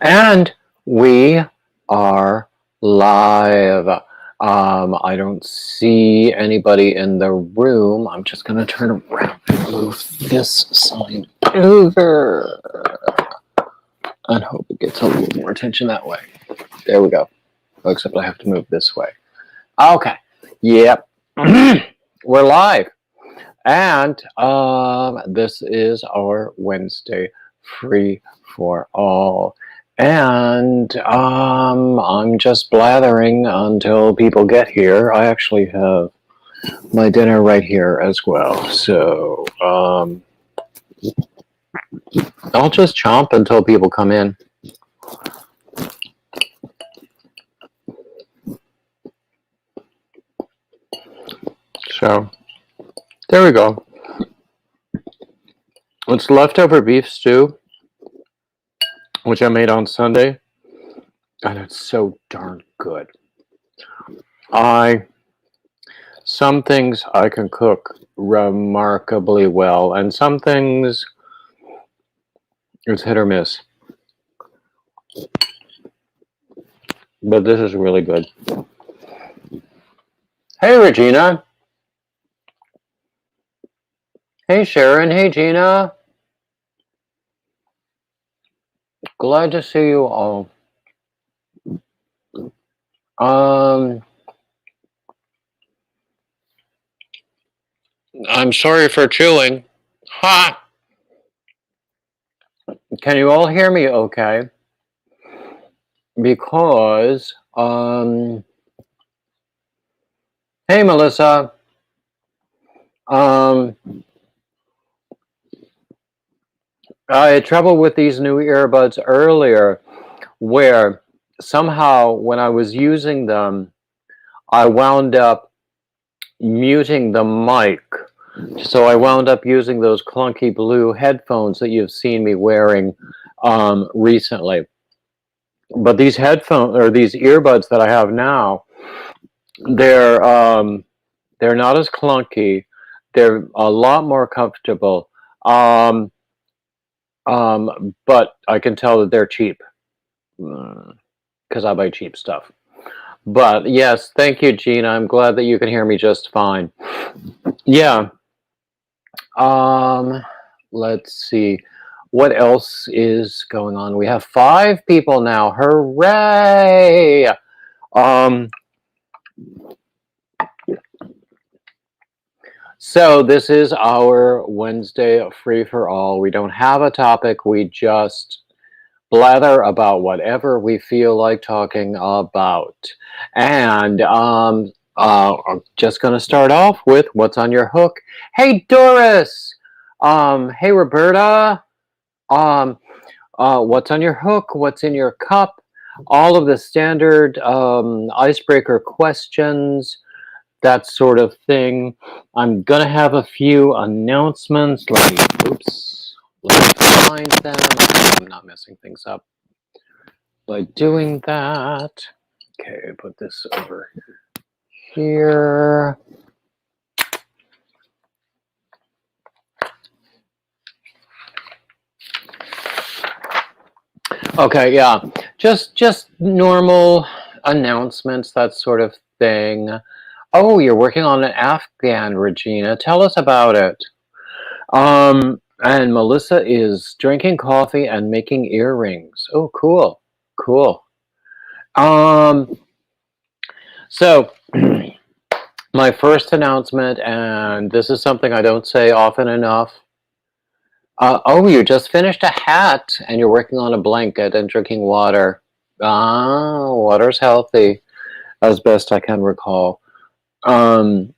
And we are live. I don't see anybody in the room. I'm just going to turn around and move this side over and hope it gets a little more attention that way. There we go. Except I have to move this way. Okay. Yep. We're live. And this is our Wednesday free for all. And I'm just blathering until people get here. I actually have my dinner right here as well. So I'll just chomp until people come in. So there we go. It's leftover beef stew, which I made on Sunday, and it's so darn good. Some things I can cook remarkably well, and some things it's hit or miss. But this is really good. Hey, Regina. Hey, Sharon. Hey, Gina. Glad to see you all. I'm sorry for chewing. Ha! Can you all hear me okay? Because, hey, Melissa. I had trouble with these new earbuds earlier where somehow when I was using them, I wound up muting the mic. So I wound up using those clunky blue headphones that you've seen me wearing recently. But these headphones or these earbuds that I have now, they're not as clunky. They're a lot more comfortable. But I can tell that they're cheap because I buy cheap stuff. But yes, thank you, Gina. I'm glad that you can hear me just fine. Yeah. Let's see. What else is going on? We have 5 people now. Hooray! So this is our Wednesday free for all. We don't have a topic. We just blather about whatever we feel like talking about. And I'm just going to start off with what's on your hook. Hey, Doris. Hey, Roberta. What's on your hook? What's in your cup? All of the standard icebreaker questions, that sort of thing. I'm going to have a few announcements. Let me find them. I'm not messing things up by doing that. Okay, put this over here. Okay, yeah, just normal announcements, that sort of thing. Oh, you're working on an Afghan, Regina. Tell us about it. And Melissa is drinking coffee and making earrings. Oh, cool, cool. So my first announcement, and this is something I don't say often enough. Oh, you just finished a hat and you're working on a blanket and drinking water. Ah, water's healthy, as best I can recall. Well,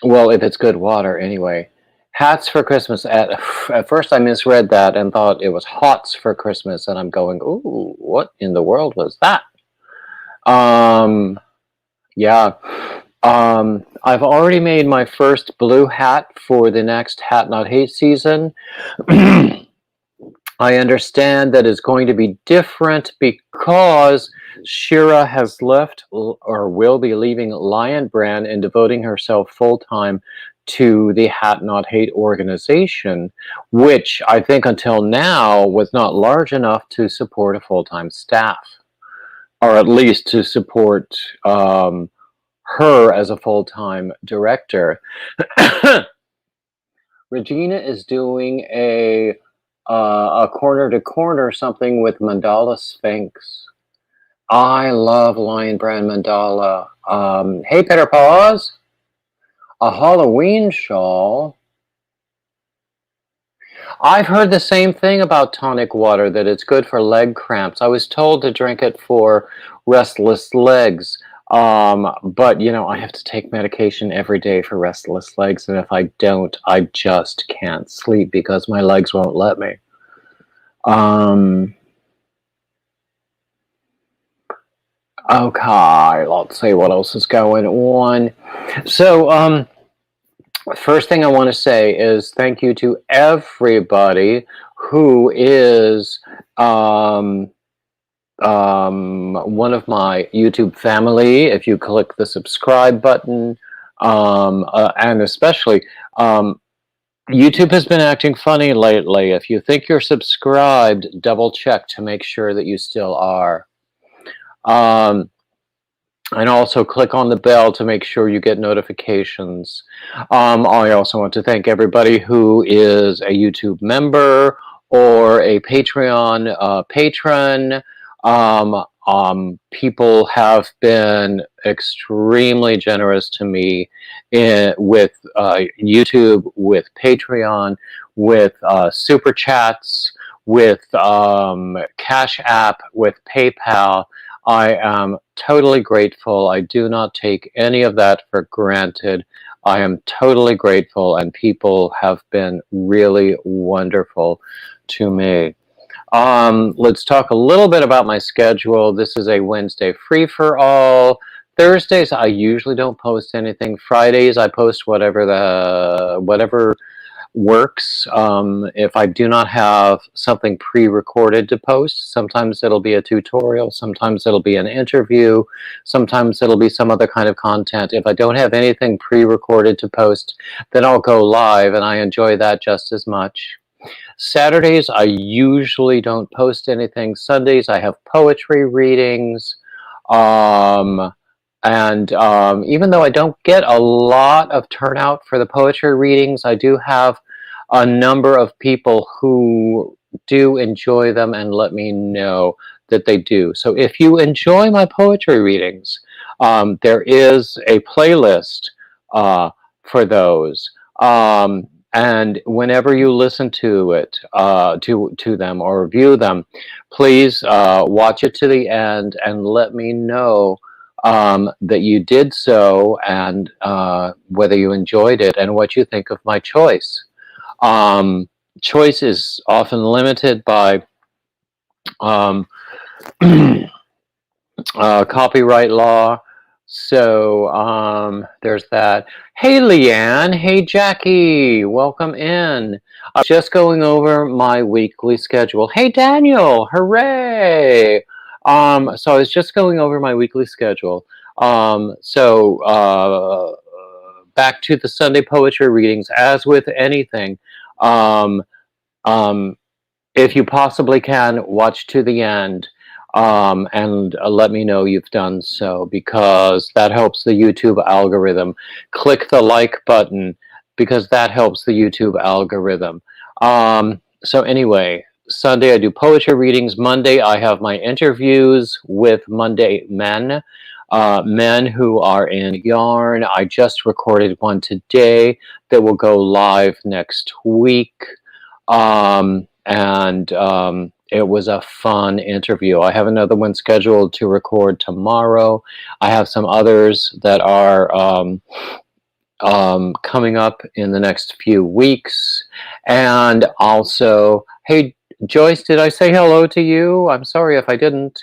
if it's good water, anyway. Hats for Christmas. At first, I misread that and thought it was hots for Christmas, and I'm going, ooh, what in the world was that? Yeah. I've already made my first blue hat for the next Hat Not Hate season. I understand that it's going to be different because Shira has left or will be leaving Lion Brand and devoting herself full-time to the Hat Not Hate organization, which I think until now was not large enough to support a full-time staff, or at least to support her as a full-time director. Regina is doing a corner to corner something with Mandala Sphinx. I love Lion Brand Mandala. Hey, Peter Paws. A Halloween shawl. I've heard the same thing about tonic water, that it's good for leg cramps. I was told to drink it for restless legs. But, you know, I have to take medication every day for restless legs, and if I don't, I just can't sleep because my legs won't let me. Okay, let's see what else is going on. So, first thing I want to say is thank you to everybody who is one of my YouTube family. If you click the subscribe button, and especially YouTube has been acting funny lately. If you think you're subscribed, double check to make sure that you still are. And also click on the bell to make sure you get notifications. I also want to thank everybody who is a YouTube member or a Patreon patron. People have been extremely generous to me with YouTube, with Patreon, with Super Chats, with Cash App, with PayPal. I am totally grateful. I do not take any of that for granted. I am totally grateful, and people have been really wonderful to me. Let's talk a little bit about my schedule. This is a Wednesday free-for-all. Thursdays, I usually don't post anything. Fridays, I post whatever works. If I do not have something pre-recorded to post, sometimes it'll be a tutorial, sometimes it'll be an interview, sometimes it'll be some other kind of content. If I don't have anything pre-recorded to post, then I'll go live, and I enjoy that just as much. Saturdays, I usually don't post anything. Sundays, I have poetry readings. Even though I don't get a lot of turnout for the poetry readings, I do have a number of people who do enjoy them and let me know that they do. So if you enjoy my poetry readings, there is a playlist for those. And whenever you listen to it, to them or view them, please watch it to the end and let me know that you did so, and whether you enjoyed it and what you think of my choice. Choice is often limited by copyright law. So there's that. Hey, Leanne. Hey, Jackie. Welcome in. I'm just going over my weekly schedule. Hey, Daniel. Hooray. So I was just going over my weekly schedule. Back to the Sunday poetry readings. As with anything, if you possibly can, watch to the end. And let me know you've done so, because that helps the YouTube algorithm. Click the like button, because that helps the YouTube algorithm. So anyway, Sunday I do poetry readings. Monday I have my interviews with Monday men, men who are in yarn. I just recorded one today that will go live next week. It was a fun interview. I have another one scheduled to record tomorrow. I have some others that are coming up in the next few weeks. And also, hey, Joyce, did I say hello to you? I'm sorry if I didn't.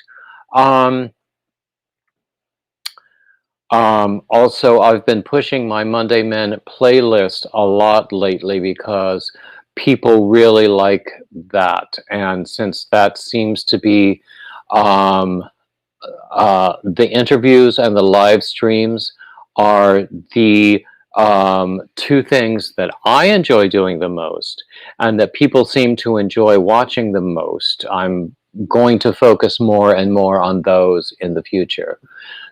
Also, I've been pushing my Monday Men playlist a lot lately because people really like that. And since that seems to be the interviews and the live streams are the two things that I enjoy doing the most and that people seem to enjoy watching the most. I'm going to focus more and more on those in the future.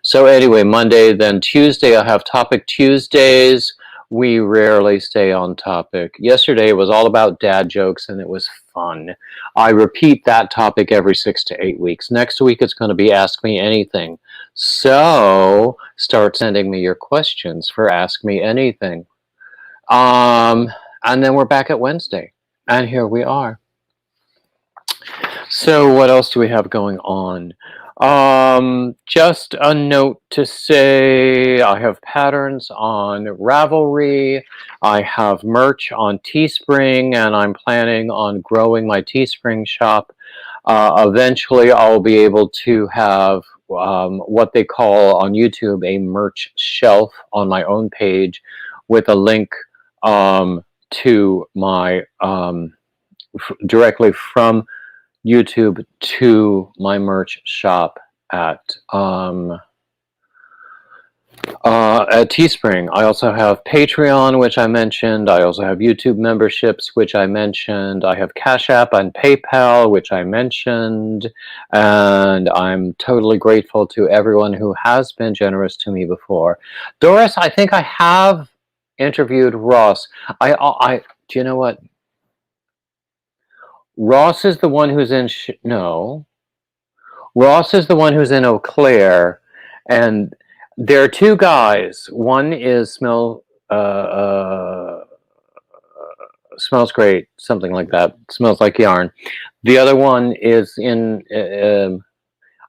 So anyway, Monday, then Tuesday, I have Topic Tuesdays. We rarely stay on topic. Yesterday was all about dad jokes and it was fun. I repeat that topic every 6 to 8 weeks. Next week it's going to be Ask Me Anything. So start sending me your questions for Ask Me Anything. And then we're back at Wednesday. And here we are. So what else do we have going on? Just a note to say I have patterns on Ravelry. I have merch on Teespring, and I'm planning on growing my Teespring shop. Eventually, I'll be able to have what they call on YouTube a merch shelf on my own page with a link to my directly from YouTube to my merch shop at Teespring. I also have Patreon, which I mentioned. I also have YouTube memberships, which I mentioned. I have Cash App and PayPal, which I mentioned. And I'm totally grateful to everyone who has been generous to me before. Doris, I think I have interviewed Ross. Do you know what? Ross is the one who's in no. Ross is the one who's in Eau Claire, and there are two guys. One is smells great, something like that. Smells like yarn. The other one is in.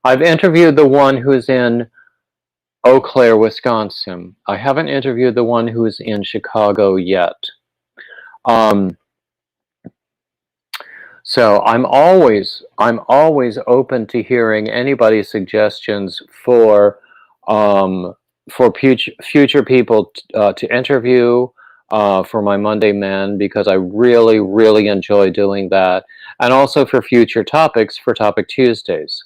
I've interviewed the one who's in Eau Claire, Wisconsin. I haven't interviewed the one who's in Chicago yet. So I'm always open to hearing anybody's suggestions for future people to interview for my Monday Men, because I really enjoy doing that, and also for future topics for Topic Tuesdays.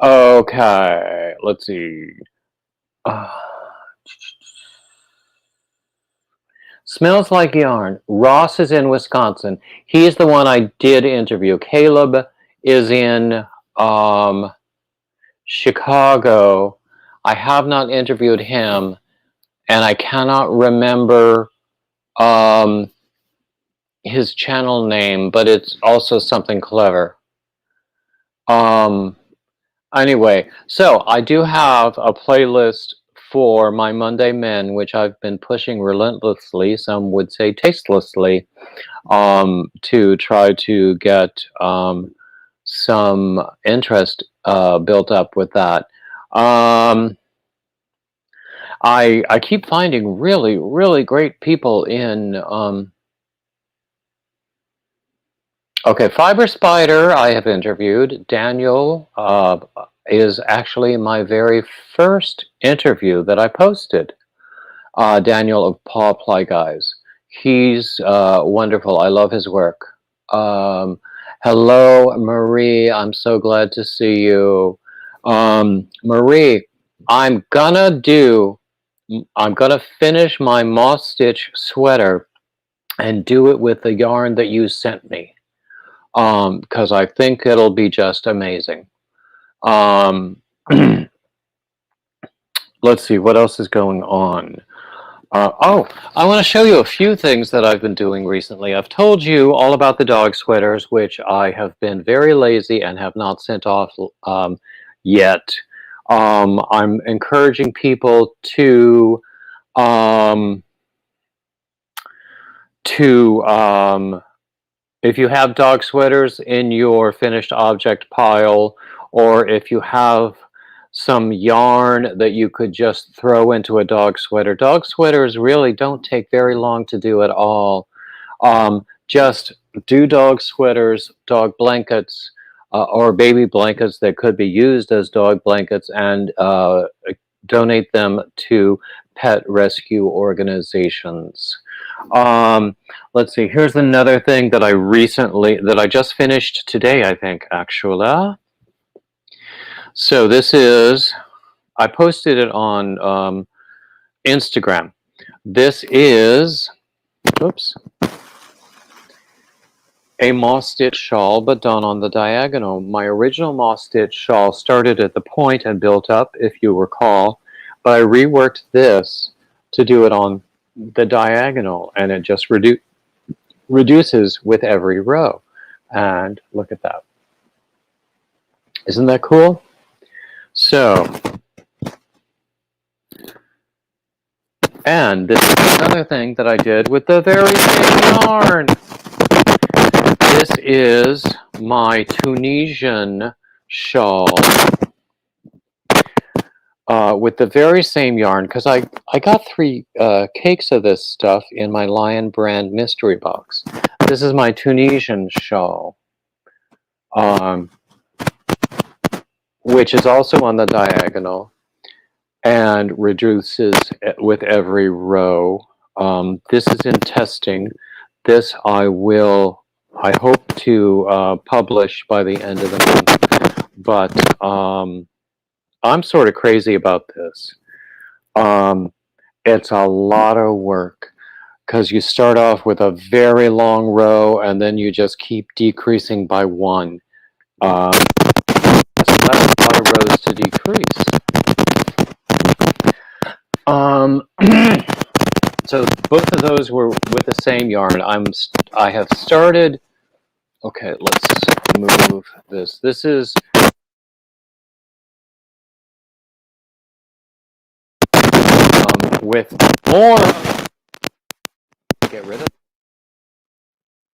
Okay, let's see. Smells like yarn. Ross is in Wisconsin. He's the one I did interview. Caleb is in Chicago. I have not interviewed him, and I cannot remember his channel name, but it's also something clever. Anyway, so I do have a playlist for my Monday Men, which I've been pushing relentlessly, some would say tastelessly, to try to get some interest built up with that. I keep finding really great people in okay, Fiber Spider I have interviewed. Daniel is actually my very first interview that I posted. Daniel of Paw Ply Guys. He's wonderful. I love his work. Hello, Marie. I'm so glad to see you. Marie, I'm gonna finish my moss stitch sweater and do it with the yarn that you sent me. Because I think it'll be just amazing. Let's see, what else is going on? Oh, I want to show you a few things that I've been doing recently. I've told you all about the dog sweaters, which I have been very lazy and have not sent off yet. I'm encouraging people to if you have dog sweaters in your finished object pile, or if you have some yarn that you could just throw into a dog sweater. Dog sweaters really don't take very long to do at all. Just do dog sweaters, dog blankets, or baby blankets that could be used as dog blankets, and donate them to pet rescue organizations. Let's see, here's another thing that I just finished today, I think, actually. So this is, I posted it on Instagram. This is, oops, a moss stitch shawl, but done on the diagonal. My original moss stitch shawl started at the point and built up, if you recall, but I reworked this to do it on the diagonal, and it just reduces with every row. And look at that. Isn't that cool? So, and this is another thing that I did with the very same yarn. This is my Tunisian shawl with the very same yarn, because I got 3 cakes of this stuff in my Lion brand mystery box. This is my Tunisian shawl, which is also on the diagonal and reduces with every row. This is in testing. This I hope to publish by the end of the month, but I'm sort of crazy about this. It's a lot of work because you start off with a very long row and then you just keep decreasing by 1. So that's a lot of rows to decrease. So both of those were with the same yarn. I have started. Okay, let's move this. This is with more. Get rid of.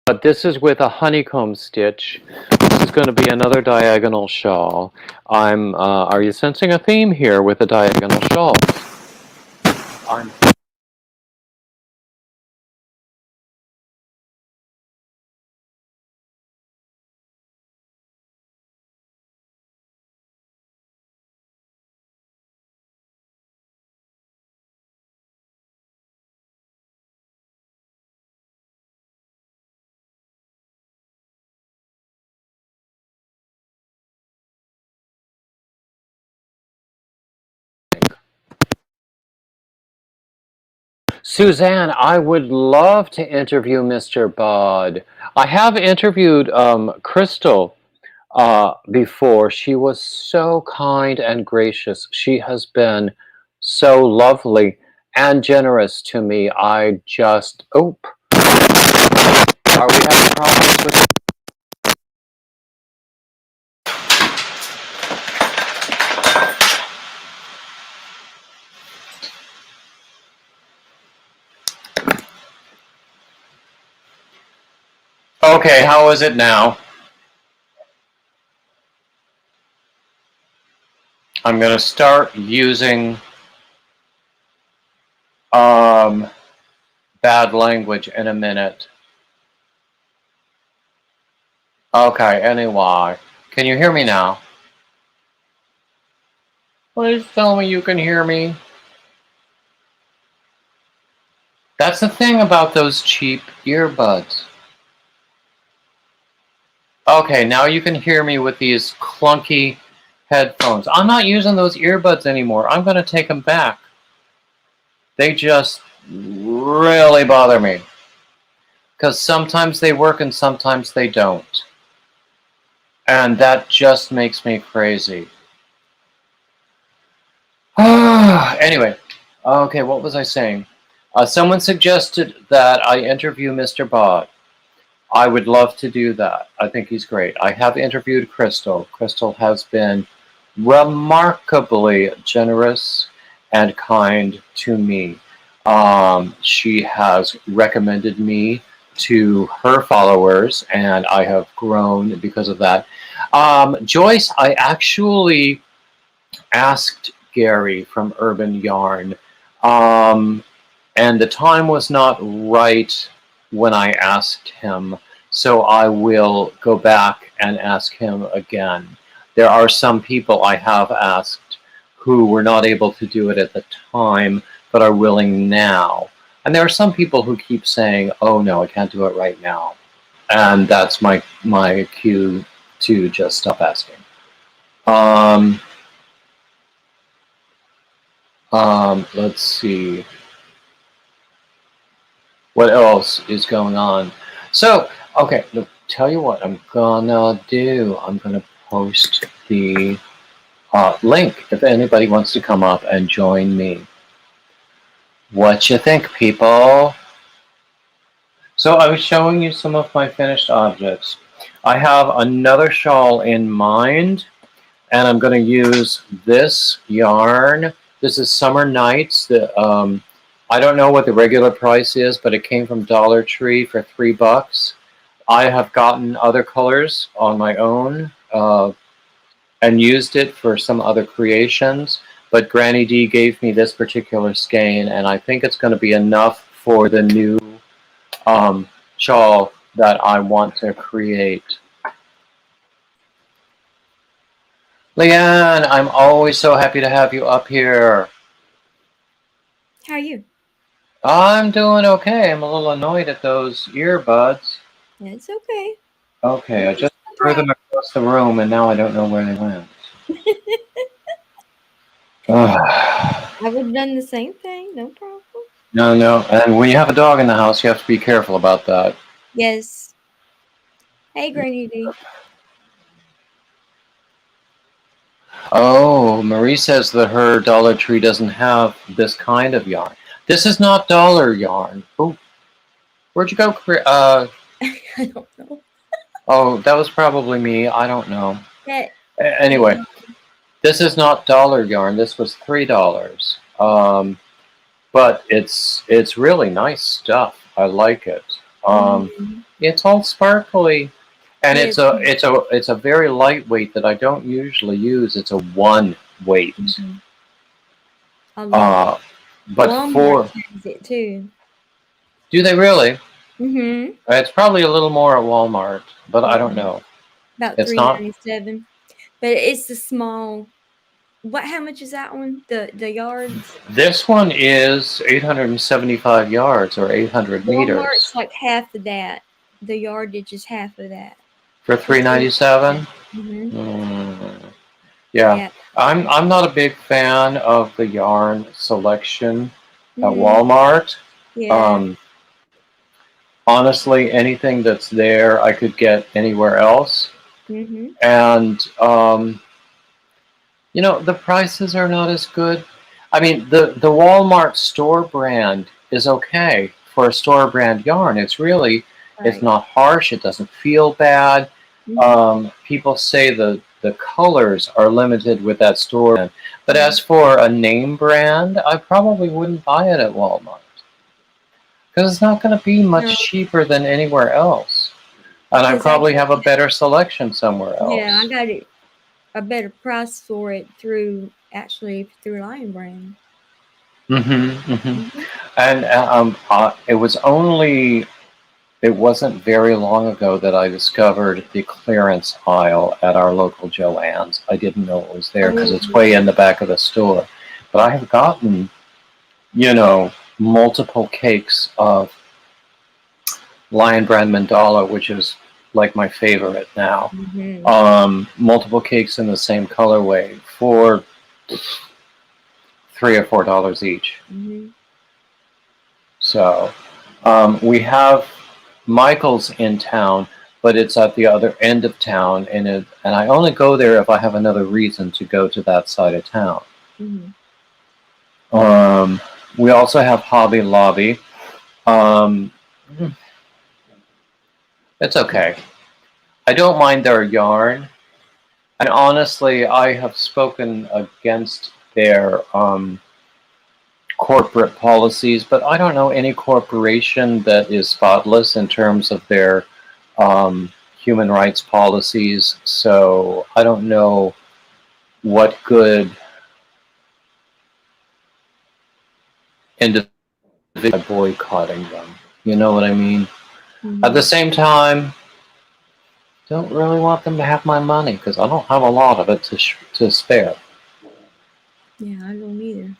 But this is with a honeycomb stitch. This is going to be another diagonal shawl. Are you sensing a theme here with the diagonal shawl? Suzanne, I would love to interview Mr. Bod. I have interviewed Crystal before. She was so kind and gracious. She has been so lovely and generous to me. Are we having problems with it? Okay, how is it now? I'm going to start using bad language in a minute. Okay, anyway. Can you hear me now? Please tell me you can hear me. That's the thing about those cheap earbuds. Okay, now you can hear me with these clunky headphones. I'm not using those earbuds anymore. I'm going to take them back. They just really bother me. Because sometimes they work and sometimes they don't. And that just makes me crazy. Anyway, okay, what was I saying? Someone suggested that I interview Mr. Bod. I would love to do that. I think he's great. I have interviewed Crystal. Crystal has been remarkably generous and kind to me. She has recommended me to her followers, and I have grown because of that. Joyce, I actually asked Gary from Urban Yarn, and the time was not right when I asked him, so I will go back and ask him again. There are some people I have asked who were not able to do it at the time, but are willing now. And there are some people who keep saying, oh no, I can't do it right now. And that's my cue to just stop asking. Let's see. what else is going on. So, okay, look, tell you what I'm gonna do. I'm gonna post the link if anybody wants to come up and join me. What you think, people? So I was showing you some of my finished objects. I have another shawl in mind, and I'm going to use this yarn. This is Summer Nights. I don't know what the regular price is, but it came from Dollar Tree for $3. I have gotten other colors on my own and used it for some other creations, but Granny D gave me this particular skein, and I think it's going to be enough for the new shawl that I want to create. Leanne, I'm always so happy to have you up here. How are you? I'm doing okay. I'm a little annoyed at those earbuds. It's okay. Okay, I It's just no threw them problem. across the room, and now I don't know where they went. Ugh. I would have done the same thing. No problem. No, no. And when you have a dog in the house, you have to be careful about that. Yes. Hey, Granny D. Oh, Marie says that her Dollar Tree doesn't have this kind of yarn. This is not dollar yarn. Oh, where'd you go? I don't know. Oh, that was probably me. I don't know. That. Anyway, this is not dollar yarn. This was $3. But it's really nice stuff. I like it. It's all sparkly, and Yes. it's a very lightweight that I don't usually use. It's a one weight. I love it. But Walmart has it too. do they really? Mm-hmm. It's probably a little more at Walmart, but I don't know. About It's not. $3.97. But it's the small. What? How much is that one? The yards. This one is 875 yards or 800 Walmart's meters like half of that. The yardage is half of that. for $3.97. Mm-hmm. Yeah, I'm not a big fan of the yarn selection at Mm-hmm. Walmart. Yeah. Honestly, anything that's there, I could get anywhere else. Mm-hmm. And the prices are not as good. I mean, the Walmart store brand is okay for a store brand yarn. It's Right. not harsh. It doesn't feel bad. Mm-hmm. People say the colors are limited with that store brand. But as for a name brand, I probably wouldn't buy it at Walmart because it's not going to be much No. cheaper than anywhere else. And I Because I probably got, have a better selection somewhere yeah, I else. got it a better price for it through Lion Brand. Mm-hmm. And it wasn't very long ago that I discovered the clearance aisle at our local Joann's. I didn't know it was there because it's way in the back of the store. But I have gotten, multiple cakes of Lion Brand Mandala, which is like my favorite now. Multiple cakes in the same colorway for $3 or $4 each. So we have Michael's in town, but it's at the other end of town, and I only go there if I have another reason to go to that side of town. We also have Hobby Lobby. It's okay. I don't mind their yarn, and honestly, I have spoken against their corporate policies, but I don't know any corporation that is spotless in terms of their human rights policies. So I don't know what good individual by boycotting them. You know what I mean? At the same time, don't really want them to have my money because I don't have a lot of it to spare. Yeah, I don't either.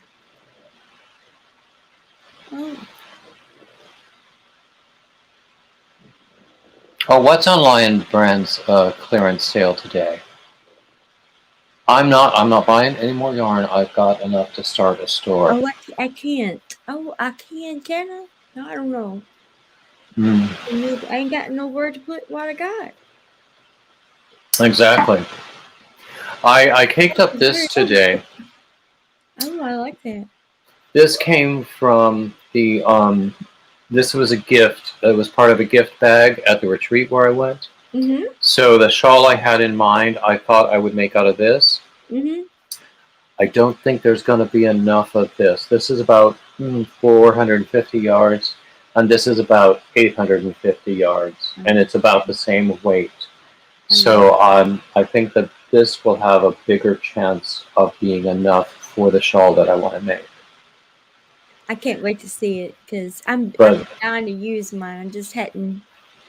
Oh, what's on Lion Brand's clearance sale today? I'm not buying any more yarn. I've got enough to start a store. Oh, I can't. Oh, I can I? No, I don't know. Mm, I ain't got nowhere to put what I got. exactly. I caked up It's this very old. today. Oh, I like that. This came from the this was a gift. It was part of a gift bag at the retreat where I went. Mm-hmm. So the shawl I had in mind, I thought I would make out of this. Mm-hmm. I don't think there's going to be enough of this. This is about 450 yards, and this is about 850 yards, and it's about the same weight. I love. So I think that this will have a bigger chance of being enough for the shawl that I want to make. I can't wait to see it because I'm But dying to use mine. I just hadn't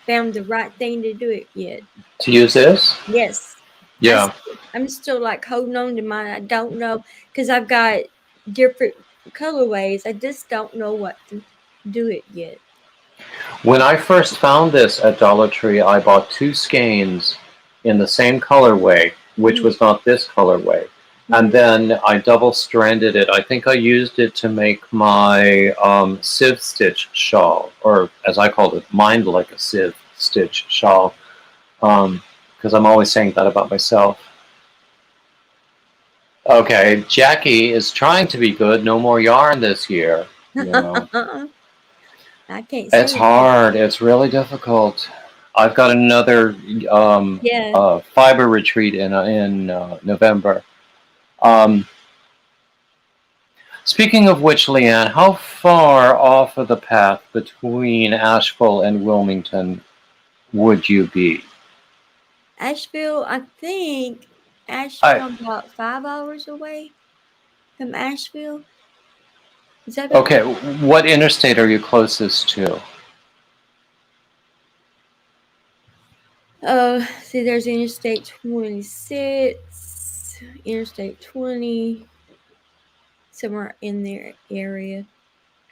found the right thing to do it yet. to use this, Yes, I yeah. still, I'm still like holding on to mine. I don't know because I've got different colorways. I just don't know what to do it yet. When I first found this at Dollar Tree, I bought two skeins in the same colorway, which Mm-hmm. was not this colorway. And Mm-hmm. then I double stranded it. I think I used it to make my sieve stitch shawl, or as I called it, mind like a sieve stitch shawl, because I'm always saying that about myself. Okay, Jackie is trying to be good. No more yarn this year. You know, I can't it's say that. hard. It's really difficult. I've got another Yeah, fiber retreat in November. Um, Speaking of which, Leanne, how far off of the path between Asheville and Wilmington would you be? Asheville. I think I Asheville about 5 hours away from Asheville. Is that about? Okay. What interstate are you closest to? See, there's Interstate 26, Interstate 20, somewhere in their area.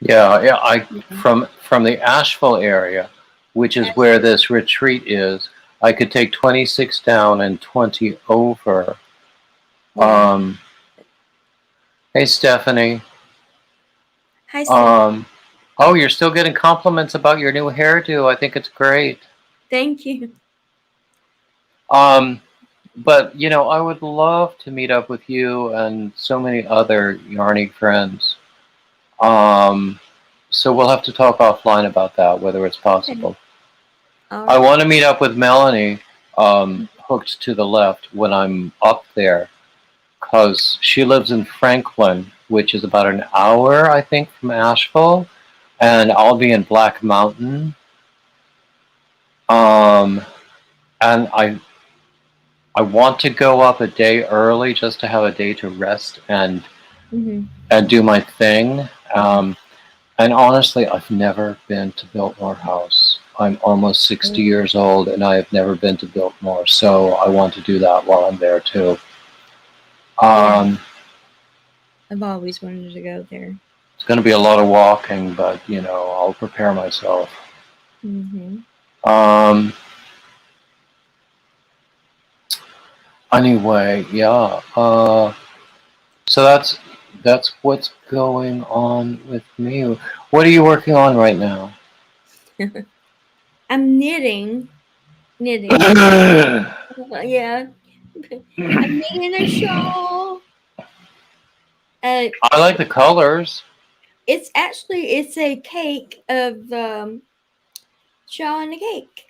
Yeah, yeah. I Yeah. from the Asheville area, which is where Asheville. this retreat is. I could take 26 down and 20 over. Yeah. Um, hey, Stephanie. Hi, Steph. Um, oh, you're still getting compliments about your new hairdo. I think it's great. Thank you. Um, but I would love to meet up with you and so many other yarning friends. Um, so we'll have to talk offline about that, whether it's Okay. possible. All I right. want to meet up with Melanie, hooked to the left, when I'm up there, because she lives in Franklin, which is about an hour, I think, from Asheville, and I'll be in Black Mountain. Um, and I want to go up a day early just to have a day to rest Mm-hmm. and do my thing. And honestly, I've never been to Biltmore House. I'm almost 60 Oh, years old and I have never been to Biltmore, so I want to do that while I'm there too. yeah. Um, I've always wanted to go there. it's going to be a lot of walking, but I'll prepare myself. Mm-hmm. Um, anyway, yeah. So that's what's going on with me. What are you working on right now? I'm knitting. Knitting. Yeah. I'm knitting a shawl. Uh, I like the colors. it's a cake of shawl and a cake.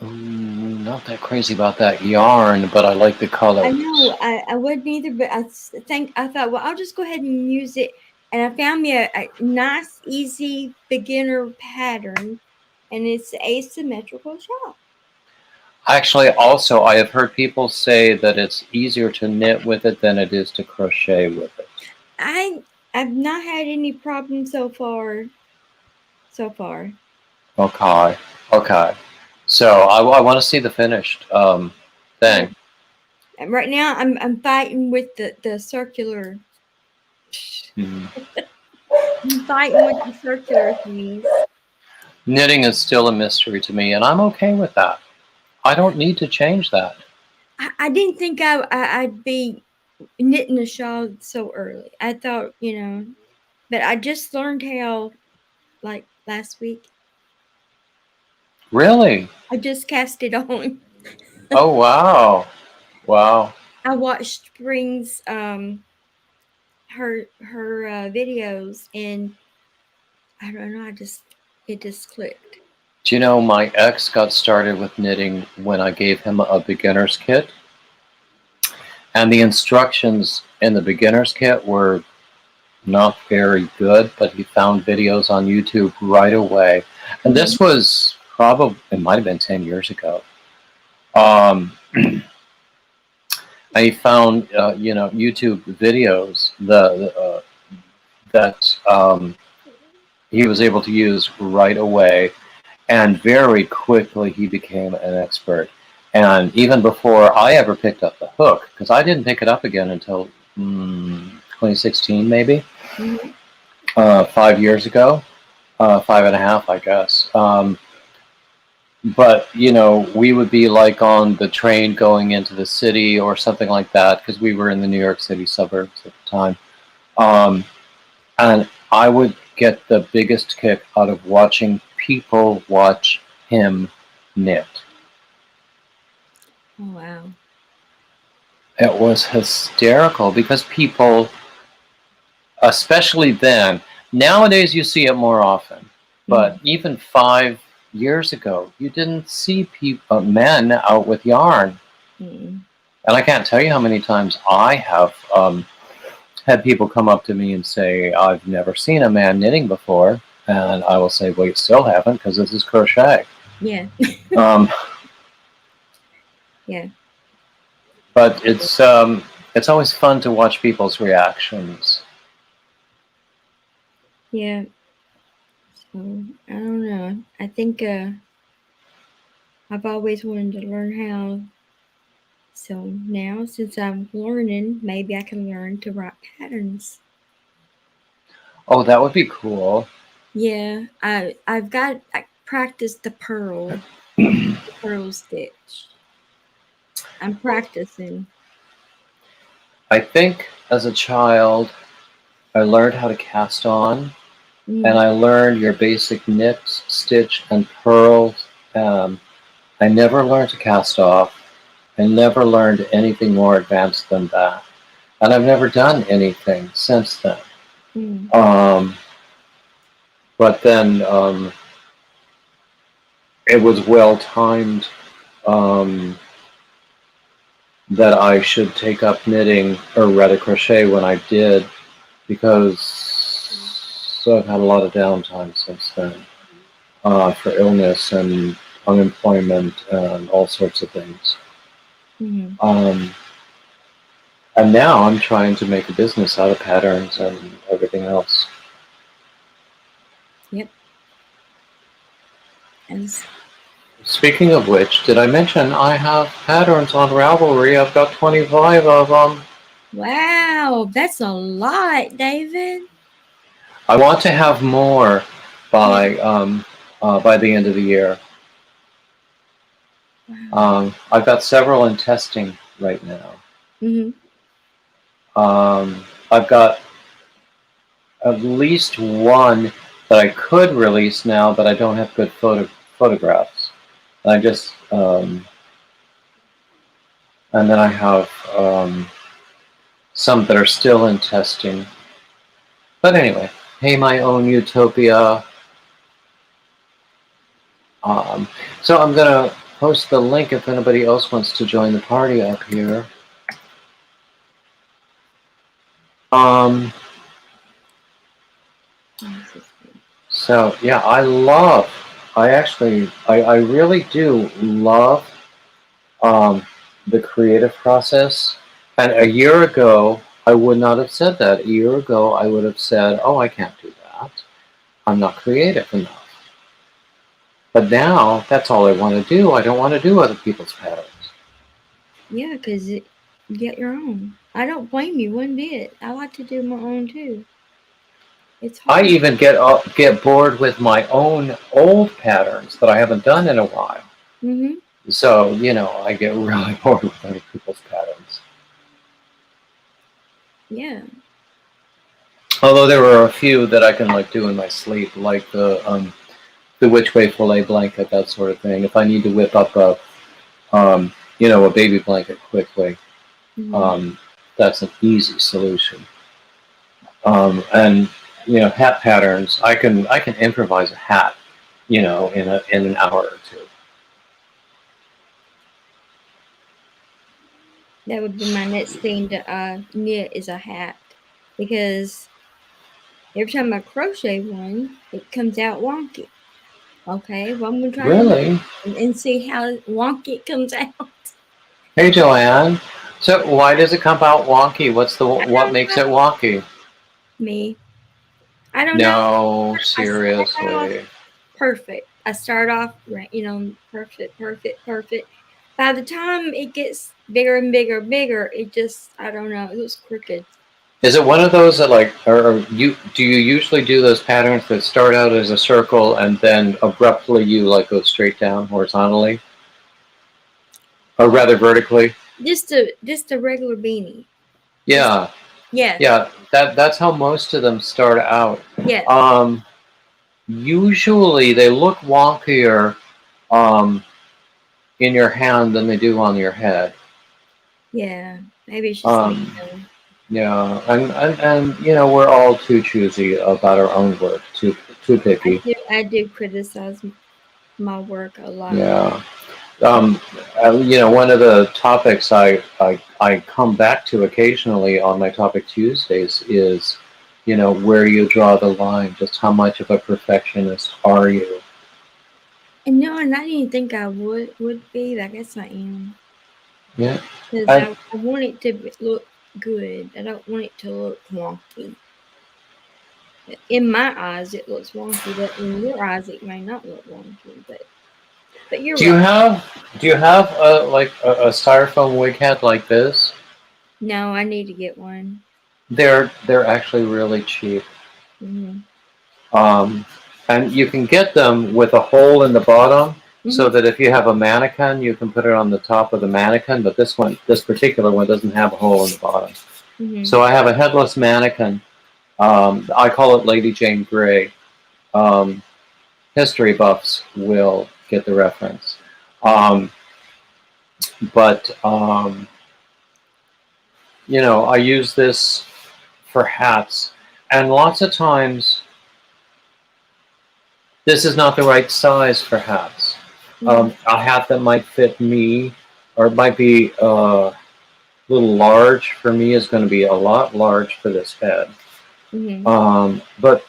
Not that crazy about that yarn, but I like the I colors. know I wouldn't either, but I thought, well, I'll just go ahead and use it. And I found me a nice, easy beginner pattern, and it's asymmetrical shawl. Actually, also, I have heard people say that it's easier to knit with it than it is to crochet with it. I I've not had any problems so far. So far, Okay, okay. So I want to see the finished yeah. thing. And right now, I'm fighting with the circular. Mhm. I'm fighting with the circular things. Knitting is still a mystery to me, and I'm okay with that. I don't need to change that. I didn't think I'd be knitting a shawl so early. I thought, but I just learned how like last week. Really? I just cast it on. Oh, wow. Wow. I watched Spring's her videos, and I don't know. It just clicked. Do you know my ex got started with knitting when I gave him a beginner's kit? And the instructions in the beginner's kit were not very good, but he found videos on YouTube right away. And Hmm. this was probably, it might have been 10 years ago. Um, I found, YouTube videos that he was able to use right away. And very quickly he became an expert. And even before I ever picked up the hook, because I didn't pick it up again until 2016, maybe, Hmm. 5 years ago, 5.5, I guess. But, we would be like on the train going into the city or something like that, because we were in the New York City suburbs at the time. Um, and I would get the biggest kick out of watching people watch him knit. Oh wow. It was hysterical because people, especially then, nowadays you see it more often, but Mm. even 5 years ago, you didn't see men out with yarn. Mm. And I can't tell you how many times I have had people come up to me and say, I've never seen a man knitting before. And I will say, well, you still haven't because this is crochet. Yeah. Um, Yeah. but it's always fun to watch people's reactions. Yeah. So I don't know. I think I've always wanted to learn how. So now, since I'm learning, maybe I can learn to write patterns. Oh, that would be cool. Yeah, I practiced the pearl stitch. I'm practicing. I think as a child, I learned how to cast on, and Mm. I learned your basic knit, stitch, and purl. Um, I never learned to cast off. I never learned anything more advanced than that. And I've never done anything since then. Mm. Um, but then it was well timed um, that I should take up knitting or rather crochet when I did, because I've had a lot of downtime since then for illness and unemployment and all sorts of things. Mm. Um, and now I'm trying to make a business out of patterns and everything else. Yep. As Speaking of which, did I mention I have patterns on Ravelry? I've got 25 of them. wow, that's a lot, David. I want to have more Yeah. by the end of the year. Wow. I've got several in testing right now. Mhm. I've got at least one that I could release now, but I don't have good photographs. And I just and then I have some that are still in testing. But anyway, hey, my own utopia. Um, so I'm gonna post the link if anybody else wants to join the party up here. Um, so yeah, I really do love um, the creative process. And a year ago, I would not have said that. A year ago, I would have said, oh, I can't do that. I'm not creative enough. But now, that's all I want to do. I don't want to do other people's patterns. Yeah, because you get your own. I don't blame you one bit. I like to do my own too. It's I hard. even get bored with my own old patterns that I haven't done in a while. Mhm. So, I get really bored with other people's patterns. Yeah. Although there were a few that I can do in my sleep, like the which way fillet blanket, that sort of thing. If I need to whip up a baby blanket quickly, Mm-hmm. that's an easy solution. And hat patterns. I can improvise a hat, in an hour or two. That would be my next thing to knit is a hat, because every time I crochet one, it comes out wonky. Okay, well I'm gonna try to knit Really? one and see how wonky it comes out. Hey, Joanne. So why does it come out wonky? I What don't makes it know. wonky? Me, I don't know. No, I start off seriously. perfect. I start off right, perfect, perfect, perfect. By the time it gets bigger and bigger and bigger, it just, I don't know, it looks crooked. Is it one of those that or do you usually do those patterns that start out as a circle and then abruptly you like go straight down horizontally, or rather vertically? Just a regular beanie. Just Yeah, yes, yeah. That's how most of them start out. yes, Um, Usually they look wonkier um, in your hand than they do on your head. yeah. Maybe it's just me Um, though. yeah, and we're all too choosy about our own work, too picky. I do criticize my work a lot. Yeah. One of the topics I come back to occasionally on my Topic Tuesdays is, where you draw the line. Just how much of a perfectionist are you? And no, and I didn't think I would be, but I guess I am. Yeah. Because And I want it to look good. I don't want it to look wonky. In my eyes, it looks wonky, but in your eyes, it may not look wonky. But you're do you right. have do you have a styrofoam wig hat like this? No, I need to get one. They're actually really cheap. Mm-hmm. Um, and you can get them with a hole in the bottom, so Mm-hmm. that if you have a mannequin, you can put it on the top of the mannequin. But this particular one, doesn't have a hole in the bottom. Mm-hmm. So I have a headless mannequin. I call it Lady Jane Grey. Um, History buffs will get the reference. Um, but I use this for hats, and lots of times this is not the right size for hats. Mm-hmm. A hat that might fit me, or it might be a little large for me, is going to be a lot large for this head. Mm-hmm. But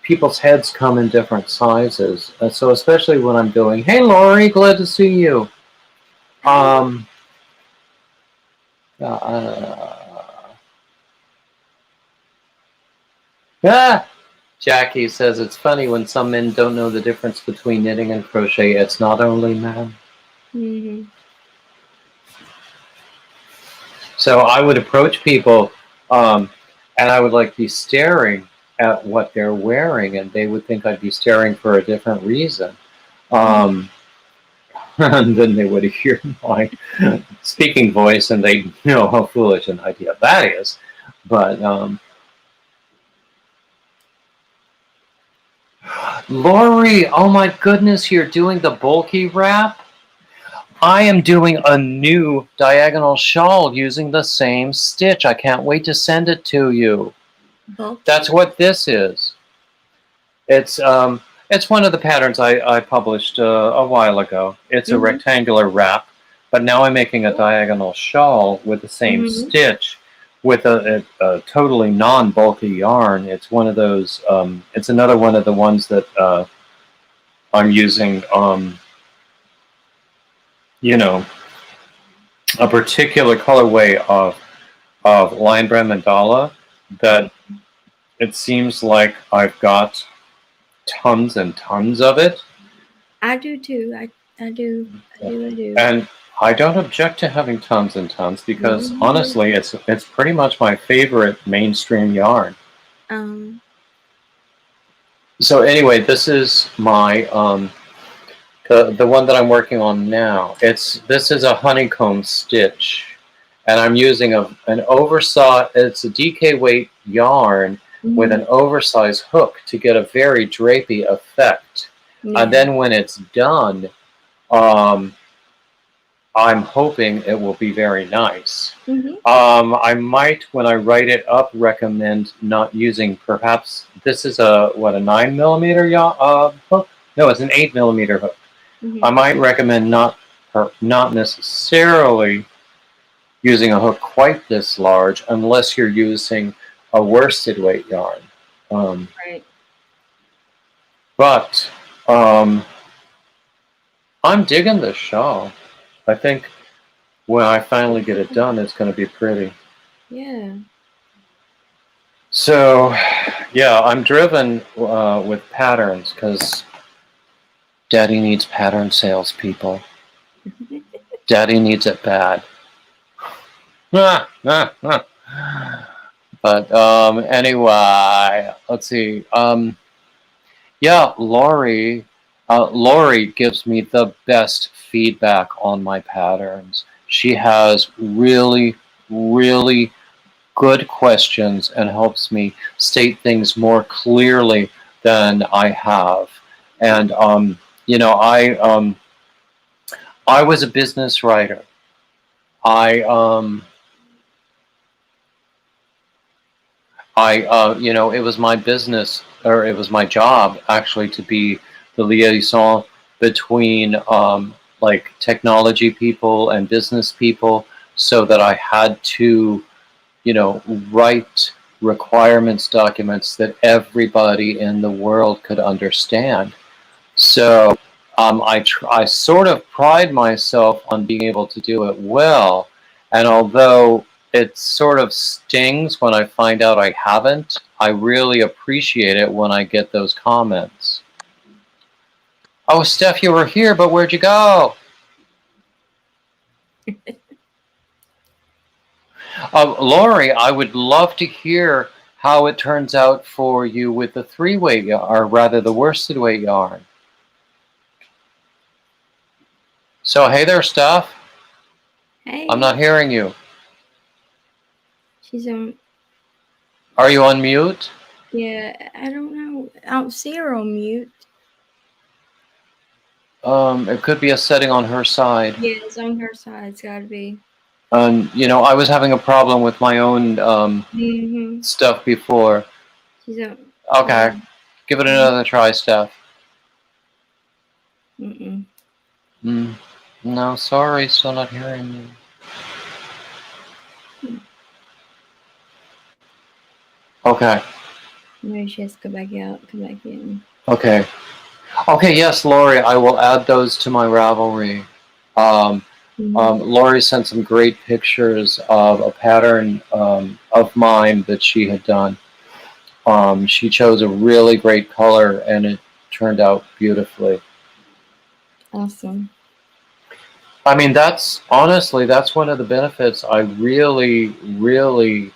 people's heads come in different sizes, so especially when I'm doing, hey Lori, glad to see you. Hey, Um, uh, ah, Jackie says it's funny when some men don't know the difference between knitting and crochet. It's not only men. mm-hmm. So I would approach people, and I would be staring at what they're wearing, and they would think I'd be staring for a different reason. Um, and then they would hear my speaking voice, and they know how foolish an idea that is. But Lori, oh my goodness, you're doing the bulky wrap? I am doing a new diagonal shawl using the same stitch. I can't wait to send it to you. Bulky. That's what this is. It's it's one of the patterns I published a while ago. It's a Mm-hmm. rectangular wrap, but now I'm making a diagonal shawl with the same Mm-hmm. stitch, with a totally non-bulky yarn. It's one of those. It's another one of the ones that I'm using. You know, a particular colorway of Lion Brand Mandala that it seems like I've got tons and tons of it. I do too. I do. I do. I do. And I don't object to having tons and tons, because Mm-hmm. honestly, it's pretty much my favorite mainstream yarn. Um. So anyway, this is my the one that I'm working on now. This is a honeycomb stitch, and I'm using an oversized. It's a DK weight yarn with Mm-hmm. an oversized hook to get a very drapey effect. And Yeah. then when it's done, um, I'm hoping it will be very nice. Mhm. I might, when I write it up, recommend not using. Perhaps this is a what, a 9 millimeter hook? No, it's an 8 millimeter hook. I Mhm. might recommend not necessarily using a hook quite this large unless you're using a worsted weight yarn. Um, Right. but um, I'm digging this shawl. I think when I finally get it done, it's going to be pretty. Yeah. So, yeah, I'm driven with patterns because Daddy needs pattern salespeople. Daddy needs it bad. But anyway, let's see. Yeah, Lori gives me the best feedback on my patterns. She has really, really good questions and helps me state things more clearly than I have. And you know, I was a business writer. I you know, it was my business, or it was my job actually, to be the liaison between like technology people and business people, so that I had to, you know, write requirements documents that everybody in the world could understand. So I sort of pride myself on being able to do it well. And although it sort of stings when I find out I haven't, I really appreciate it when I get those comments. Oh, Steph, you were here, but where'd you go? Lori, I would love to hear how it turns out for you with the three-weight yarn, or rather the worsted weight yarn. So, hey there, Steph. I'm Hey. not hearing you. She's on. Are you on mute? Yeah. I don't know. I don't see her on mute. It could be a setting on her side. Yeah, it's on her side. It's got to be. You know, I was having a problem with my own Mhm. stuff before. She's on. Okay, Yeah. give it Mhm. another try, Steph. Mm-mm. Mm, no, sorry, still not hearing you. Okay, Maybe she has to go back out, come back in. okay, okay. Yes, Lori, I will add those to my Ravelry. Um, Mhm. Lori sent some great pictures of a pattern of mine that she had done. She chose a really great color, and it turned out beautifully. Awesome. I mean, that's honestly, that's one of the benefits I really, really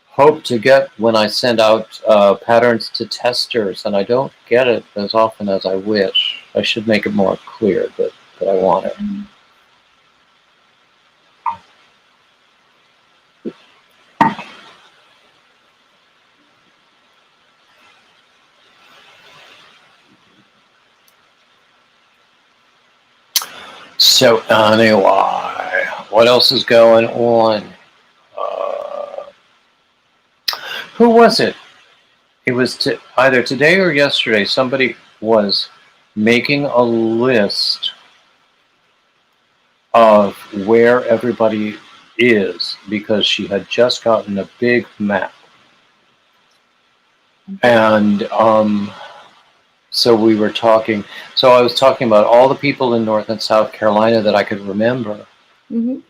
hope to get when I send out patterns to testers, and I don't get it as often as I wish. I should make it more clear that I want it. Mhm. So anyway, what else is going on? Uh, who was it? It was either today or yesterday. Somebody was making a list of where everybody is because she had just gotten a big map. And so we were talking. So I was talking about all the people in North and South Carolina that I could remember. Mhm.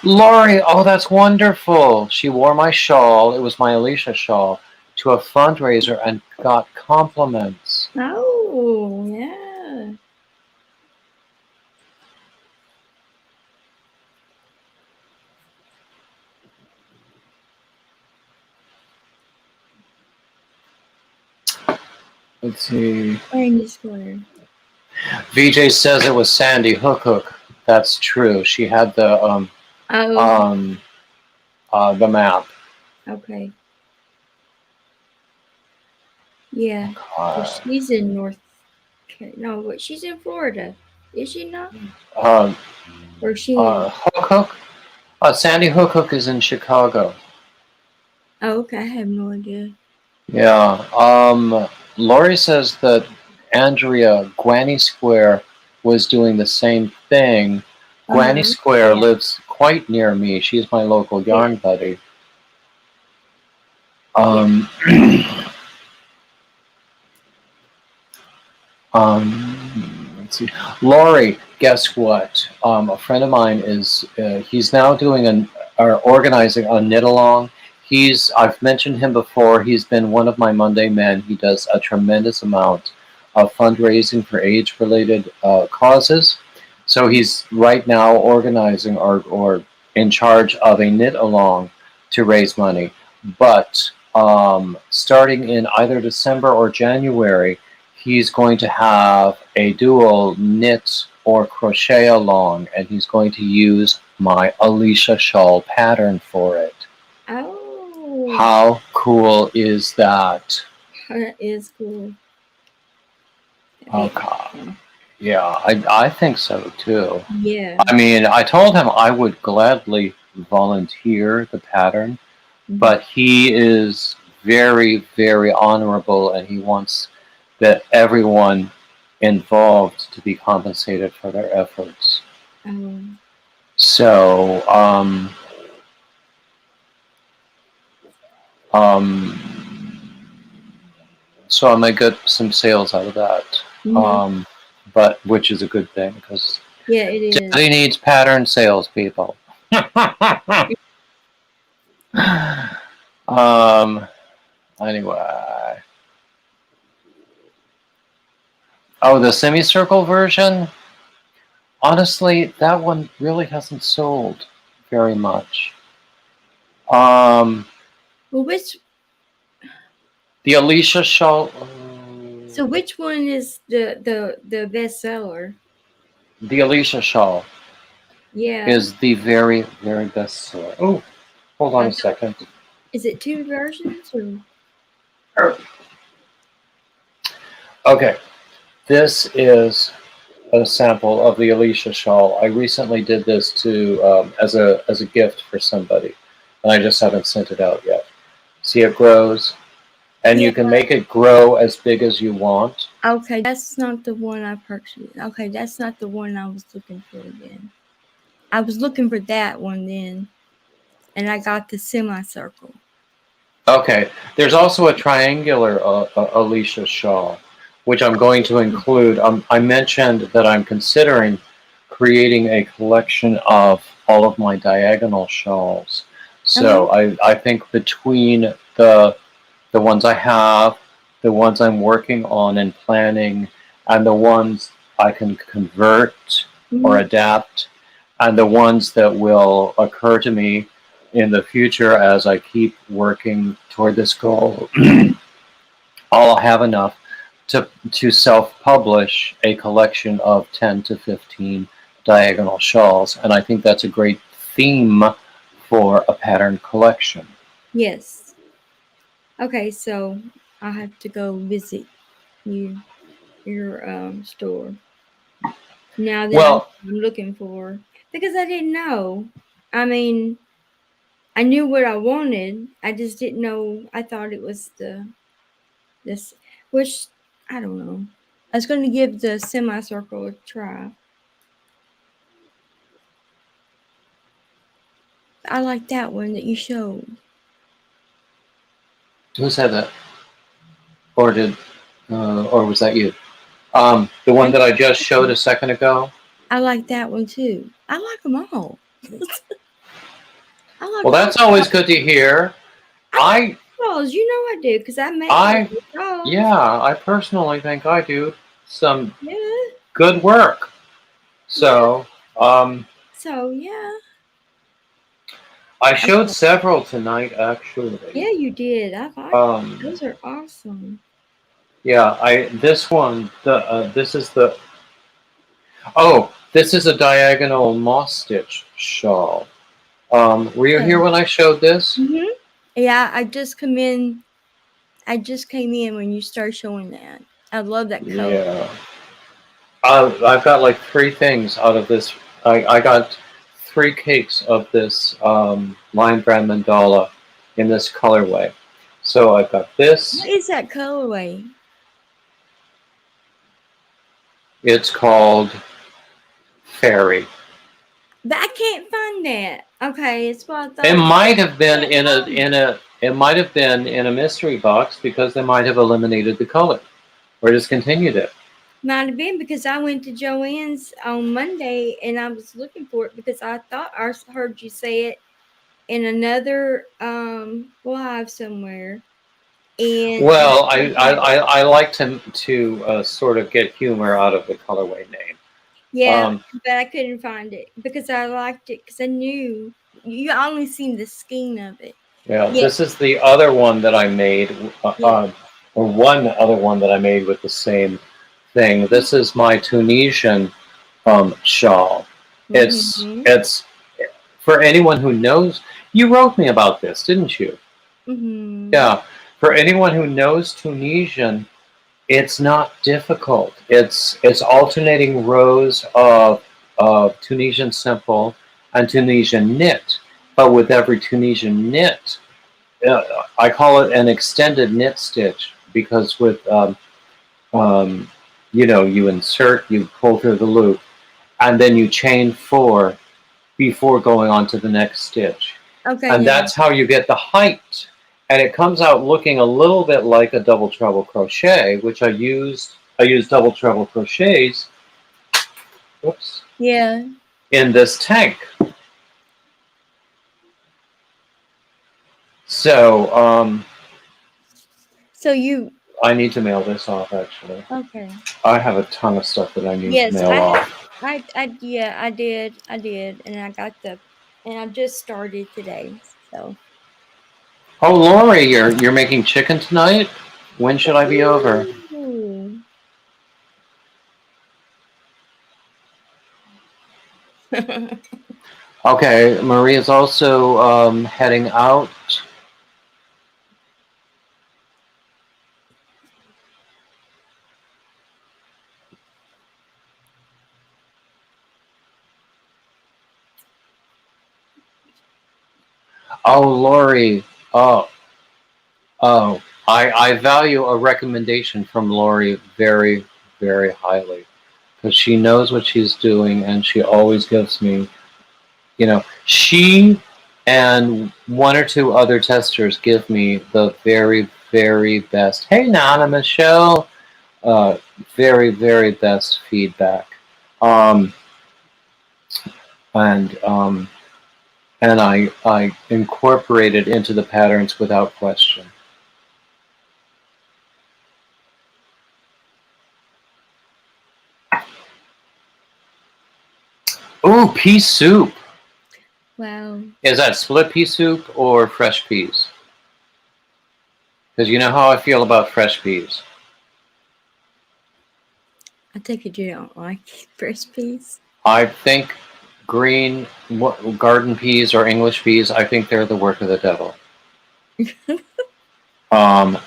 Lori, oh, that's wonderful. She wore my shawl. It was my Alicia shawl to a fundraiser and got compliments. Oh, yeah. Let's see. Rainy square. VJ says it was Sandy Hook Hook. That's true. She had Oh, um, the map. okay. Yeah. 'Cause Uh, she's in North. Okay. No, but she's in Florida. Is she not? Um, Or is she in? Hook Hook. Sandy Hook Hook is in Chicago. Oh, okay. I have no idea. Yeah. Lori says that Andrea Granny Square was doing the same thing. Granny Square Yeah. lives quite near me. She's my local Yeah. yarn buddy. Yeah. Um, let's see. Lori, guess what? A friend of mine is, he's now doing or organizing a knit along. I've mentioned him before. He's been one of my Monday men. He does a tremendous amount of fundraising for age related causes. So he's right now organizing or in charge of a knit along to raise money. But starting in either December or January, he's going to have a dual knit or crochet along, and he's going to use my Alicia Shawl pattern for it. Oh, How cool is that? that is cool. That'd be Okay. awesome. Yeah, I think so too. Yeah. I mean, I told him I would gladly volunteer the pattern, Mhm. but he is very, very honorable, and he wants that everyone involved to be compensated for their efforts. Um, So, um, so I might get some sales out of that. mhm. But which is a good thing because Yeah, it is. Daddy needs pattern salespeople. um, anyway. Oh, the semicircle version? Honestly, that one really hasn't sold very much. Um, Well, which the Alicia Shawl. so which one is the bestseller? The Alicia Shawl Yeah. is the very, very best seller. Oh, hold on I a thought, second. is it two versions or? Okay, this is a sample of the Alicia Shawl. I recently did this to as a gift for somebody, and I just haven't sent it out yet. See, it grows, and Yeah. you can make it grow as big as you want. Okay, that's not the one I purchased. Okay, that's not the one I was looking for then. I was looking for that one then, and I got the semicircle. Okay, there's also a triangular Alicia Shawl, which I'm going to include. I mentioned that I'm considering creating a collection of all of my diagonal shawls. Uh-huh. So I think between the ones I have, the ones I'm working on and planning, and the ones I can convert or Mhm. adapt, and the ones that will occur to me in the future as I keep working toward this goal, I'll have enough to self-publish a collection of 10 to 15 diagonal shawls, and I think that's a great theme for a pattern collection. Yes. Okay, so I have to go visit you your store now that I know Well, what I'm looking for because I didn't know. I mean, I knew what I wanted. I just didn't know. I thought it was this, which I don't know. I was going to give the semicircle a try. I like that one that you showed. who said that? Or or was that you? The one I that I just showed a second ago. I like that one too. I like them all. I Well, like all that's the always dolls. good to hear. I I, like dolls. You know I do because I make all I, the dolls. yeah, I personally think I do some Yeah, good work. yeah. So, um, So yeah, I showed okay. several tonight, actually. Yeah, you did. I like Um, those are awesome. yeah, this one, this is this is a diagonal moss stitch shawl. Were you Yeah. here when I showed this? Yeah, I just come in. I just came in when you start showing that. I love that color. Yeah. I've got like three things out of this. I got three cakes of this Lion Brand mandala in this colorway. So I've got What this. is that colorway? It's called Fairy. But I can't find that. Okay, it's what I It thought. might have been Can't find it. it might have been in a mystery box because they might have eliminated the color or discontinued it. Might have been because I went to Joanne's on Monday and I was looking for it because I thought I heard you say it in another live somewhere. And I Well, couldn't find it. I like to sort of get humor out of the colorway name. Yeah, Um, but I couldn't find it because I liked it because I knew you only seen the skin of it. yeah, Yeah, this is the other one that I made, yeah. or one other one that I made with the same thing. This is my Tunisian shawl. Mhm. It's for anyone who knows. You wrote me about this, didn't you? Mhm. Yeah. For anyone who knows Tunisian, it's not difficult. It's alternating rows of Tunisian simple and Tunisian knit, but with every Tunisian knit, uh, I call it an extended knit stitch because with um, you insert, you pull through the loop, and then you chain four before going on to the next stitch. Okay, And now. that's how you get the height. And it comes out looking a little bit like a double treble crochet, which I used double treble crochets, whoops, Yeah. in this tank. So So you I need to mail this off actually. okay. I have a ton of stuff that I need to Yes, mail off. yeah, I did, and I got and I just started today. So. Oh, Lori, you're making chicken tonight? When should I be over? Ooh. Okay, Maria's also heading out. Oh, Lori. Oh, oh. I value a recommendation from Lori very, very highly because she knows what she's doing and she always gives me, she and one or two other testers give me the very, very best. Hey, Nana Michelle. Uh, very, very best feedback. Um, and I incorporate it into the patterns without question. Ooh, pea soup. Wow. Is that split pea soup or fresh peas? Because you know how I feel about fresh peas. I take it you don't like fresh peas. I think green garden peas or English peas, I think they're the work of the devil. Um,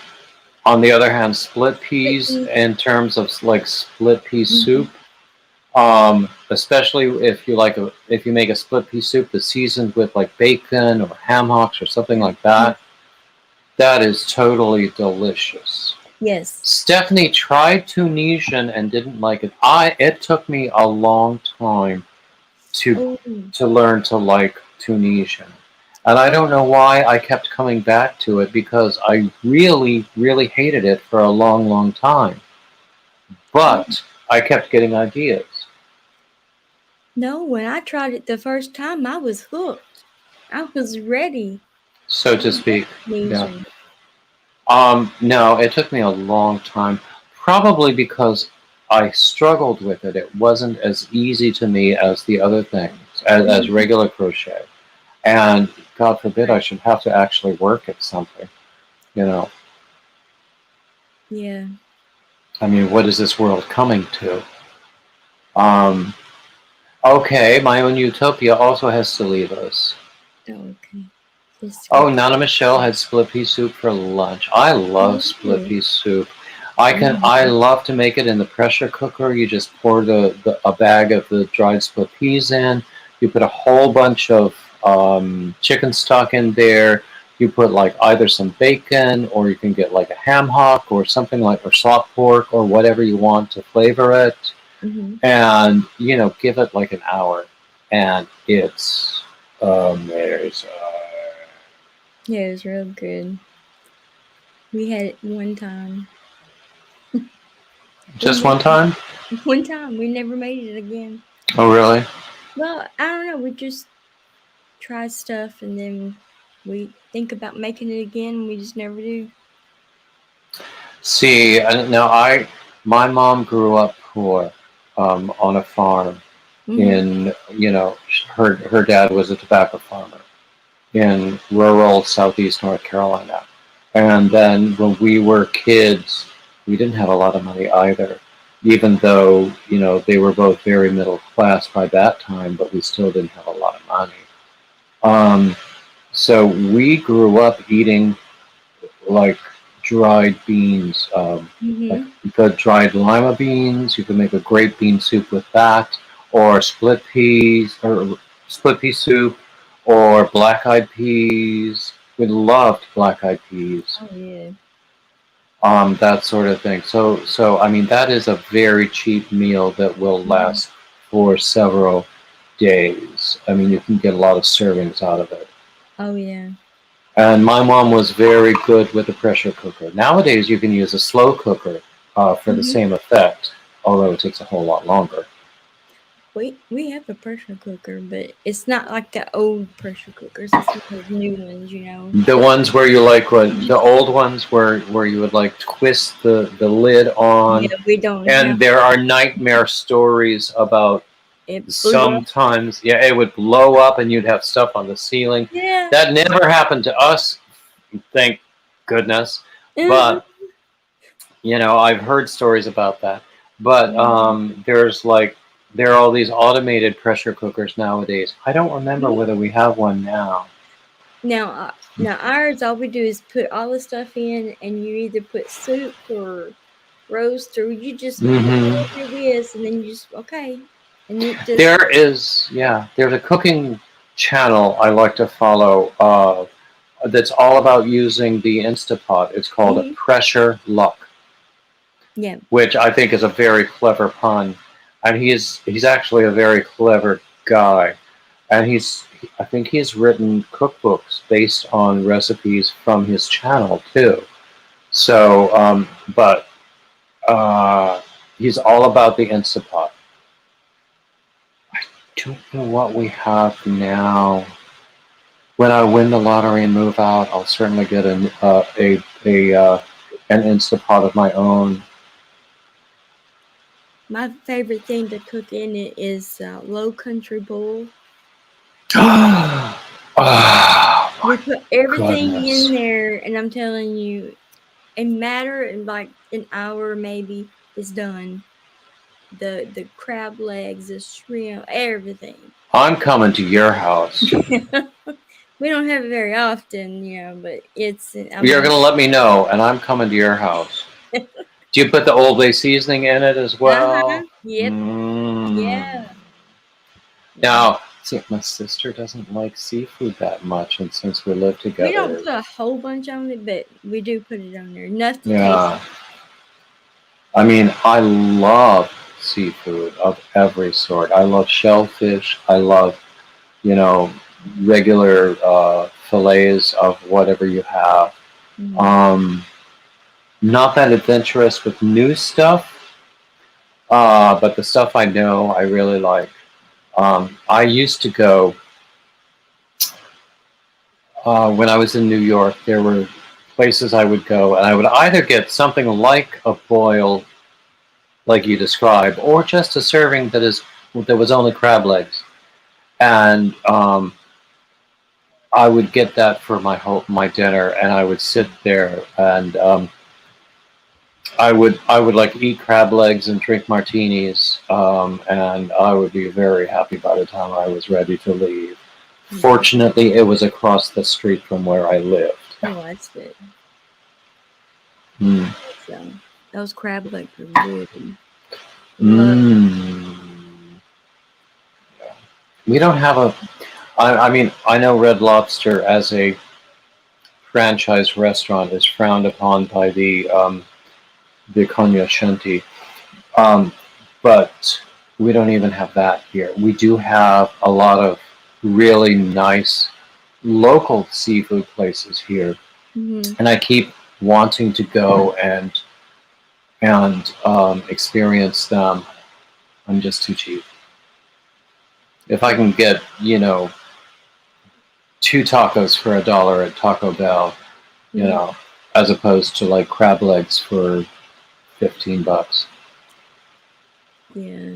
on the other hand, split Fresh peas peas. in terms of like split pea Mhm. soup, especially if you make a split pea soup that's seasoned with like bacon or ham hocks or something like Mhm. that, that is totally delicious. Yes. Stephanie tried Tunisian and didn't like it. It took me a long time to Oh. to learn to like Tunisian. And I don't know why I kept coming back to it because I really, really hated it for a long, long time. Oh. But I kept getting ideas, No, when I tried it the first time, I was hooked. I was ready. so I to love speak. Yeah. Tunisian. No, it took me a long time, probably because I struggled with it. It wasn't as easy to me as the other things, as Mhm. regular crochet. And God forbid I Right. should have to actually work at something, you know. Yeah. I mean, what is this world coming to? Um, okay, my own utopia also has to leave us. Okay. Just Oh, go. Nana Michelle had split pea soup for lunch. I love split Ooh. pea soup. I love to make it in the pressure cooker. You just pour a bag of the dried split peas in. You put a whole bunch of chicken stock in there. You put like either some bacon, or you can get like a ham hock or something like, or slop pork or whatever you want to flavor it. Mm-hmm. And give it like an hour, and it's amazing. Yeah, it was real good. We had it one time. Just one time? One time. We never made it again. Oh, really? Well, I don't know. We just try stuff and then we think about making it again. And we just never do. See, now my mom grew up poor, on a farm Mm-hmm. in, her dad was a tobacco farmer in rural southeast North Carolina. And then when we were kids, we didn't have a lot of money either, even though, they were both very middle class by that time, but we still didn't have a lot of money. Um, so we grew up eating like dried beans, like Mm-hmm. the dried lima beans. You can make a great bean soup with that, or split pea soup, or black eyed peas. We loved black eyed peas, Oh, yeah. that sort of thing. So I mean, that is a very cheap meal that will Mm-hmm. last for several days. I mean, you can get a lot of servings out of it. Oh, yeah. And my mom was very good with the pressure cooker. Nowadays, you can use a slow cooker for the Mm-hmm. same effect, although it takes a whole lot longer. We have a pressure cooker, but it's not like the old pressure cookers. It's one of those new ones. The ones where you like, the old ones where you would like twist the lid on, Yeah, we don't have and there are nightmare stories about it blew up. sometimes, yeah, it would blow up and you'd have stuff on the ceiling. Yeah. That never happened to us, thank goodness. Mm-hmm. But I've heard stories about that. But there are all these automated pressure cookers nowadays. I don't remember whether we have one now. Now ours, all we do is put all the stuff in, and you either put soup or roast, or you just Hmm. whatever it is, and then you just okay, and it just There's a cooking channel I like to follow, that's all about using the Instapot. It's called mhm, Pressure Luck, yeah, which I think is a very clever pun, and he's actually a very clever guy, and I think he's written cookbooks based on recipes from his channel too. So, but he's all about the Instapot. Don't know what we have now. When I win the lottery and move out, I'll certainly get an Instapot of my own. my favorite thing to cook in it is Low Country Bowl. Oh We my put everything in goodness! there, and I'm telling you, in matter in like an hour maybe, it's done. The crab legs, the shrimp, everything. I'm coming to your house. We don't have it very often, but it's I You're mean, gonna let me know, and I'm coming to your house. Do you put the Old Bay seasoning in it as uh-huh. well? Yep. Mm. Yeah. Yeah. Now, see, my sister doesn't like seafood that much, and since we live We don't together, put a whole bunch on it, but we do put it on there. Enough to taste yeah. I mean, I love seafood of every sort. I love shellfish. I love, you know, regular fillets of whatever you have. it. Mm-hmm. Um, Not that adventurous with new stuff, but the stuff I know I really like. I used to go, when I was in New York, there were places I would go, and I would either get something like a boil, like you described, or just a serving that was only crab legs, and I would get that for my dinner, and I would sit there, and I would like eat crab legs and drink martinis, and I would be very happy by the time I was ready to leave. Yeah. Fortunately, it was across the street from where I lived. Oh, that's good. Hmm. So. Those crab legs are good. Love. Mm. We don't have a. I mean, I know Red Lobster as a franchise restaurant is frowned upon by the cognoscenti, um, but we don't even have that here. We do have a lot of really nice local seafood places here, Mm-hmm. and I keep wanting to go and experience them. I'm just too cheap. If I can get, two tacos for $1 at Taco Bell, you Mm-hmm. know, as opposed to like crab legs for $15 Yeah.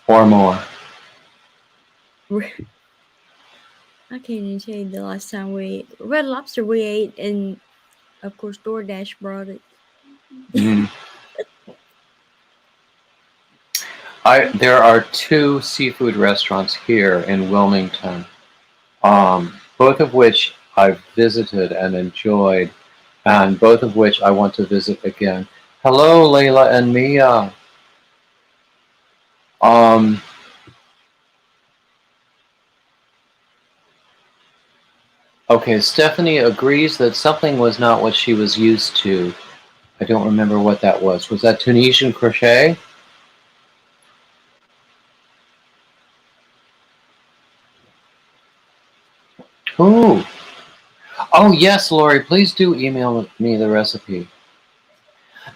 or more. I can't even tell you the last time we ate Red Lobster we ate, and of course DoorDash brought it. Mm. There are two seafood restaurants here in Wilmington, both of which I've visited and enjoyed, and both of which I want to visit again. Hello, Layla and Mia. Um, okay, Stephanie agrees that something was not what she was used to. I don't remember what that was. Was that Tunisian crochet? Ooh. Oh, yes, Lori, please do email me the recipe.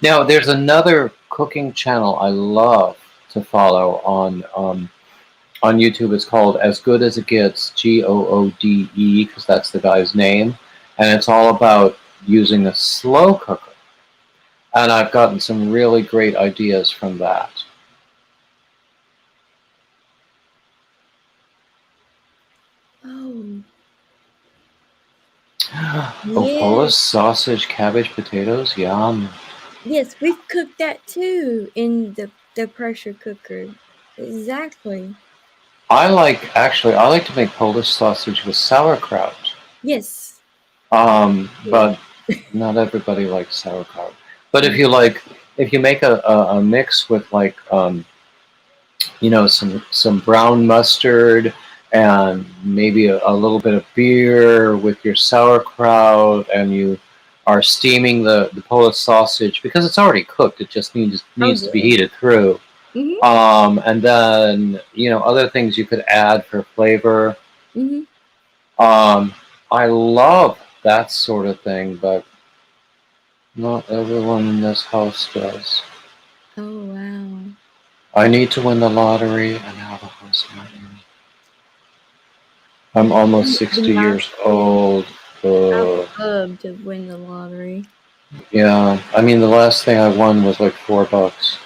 Now, there's another cooking channel I love to follow on YouTube. It's called As Good as It Gets, Goode, because that's the guy's name, and it's all about using a slow cooker. And I've gotten some really great ideas from that. Oh, Oh, Polish yes. sausage, cabbage, potatoes, yum. Yes, we've cooked that too in the pressure cooker. Exactly. I like to make Polish sausage with sauerkraut. Yes. But not everybody likes sauerkraut. But Mm. if you make a mix with like, some brown mustard and maybe a little bit of beer with your sauerkraut, and you are steaming the Polish sausage because it's already cooked. It just Oh needs to be yeah. heated through. Mhm. And then other things you could add for flavor. Mhm. Um, I love that sort of thing, but not everyone in this house does. Oh wow. I need to win the lottery and have a house of my own. I'm almost Be 60 nice years too. old. I Uh, would love to win the lottery. yeah, I mean, the last thing I won was like $4.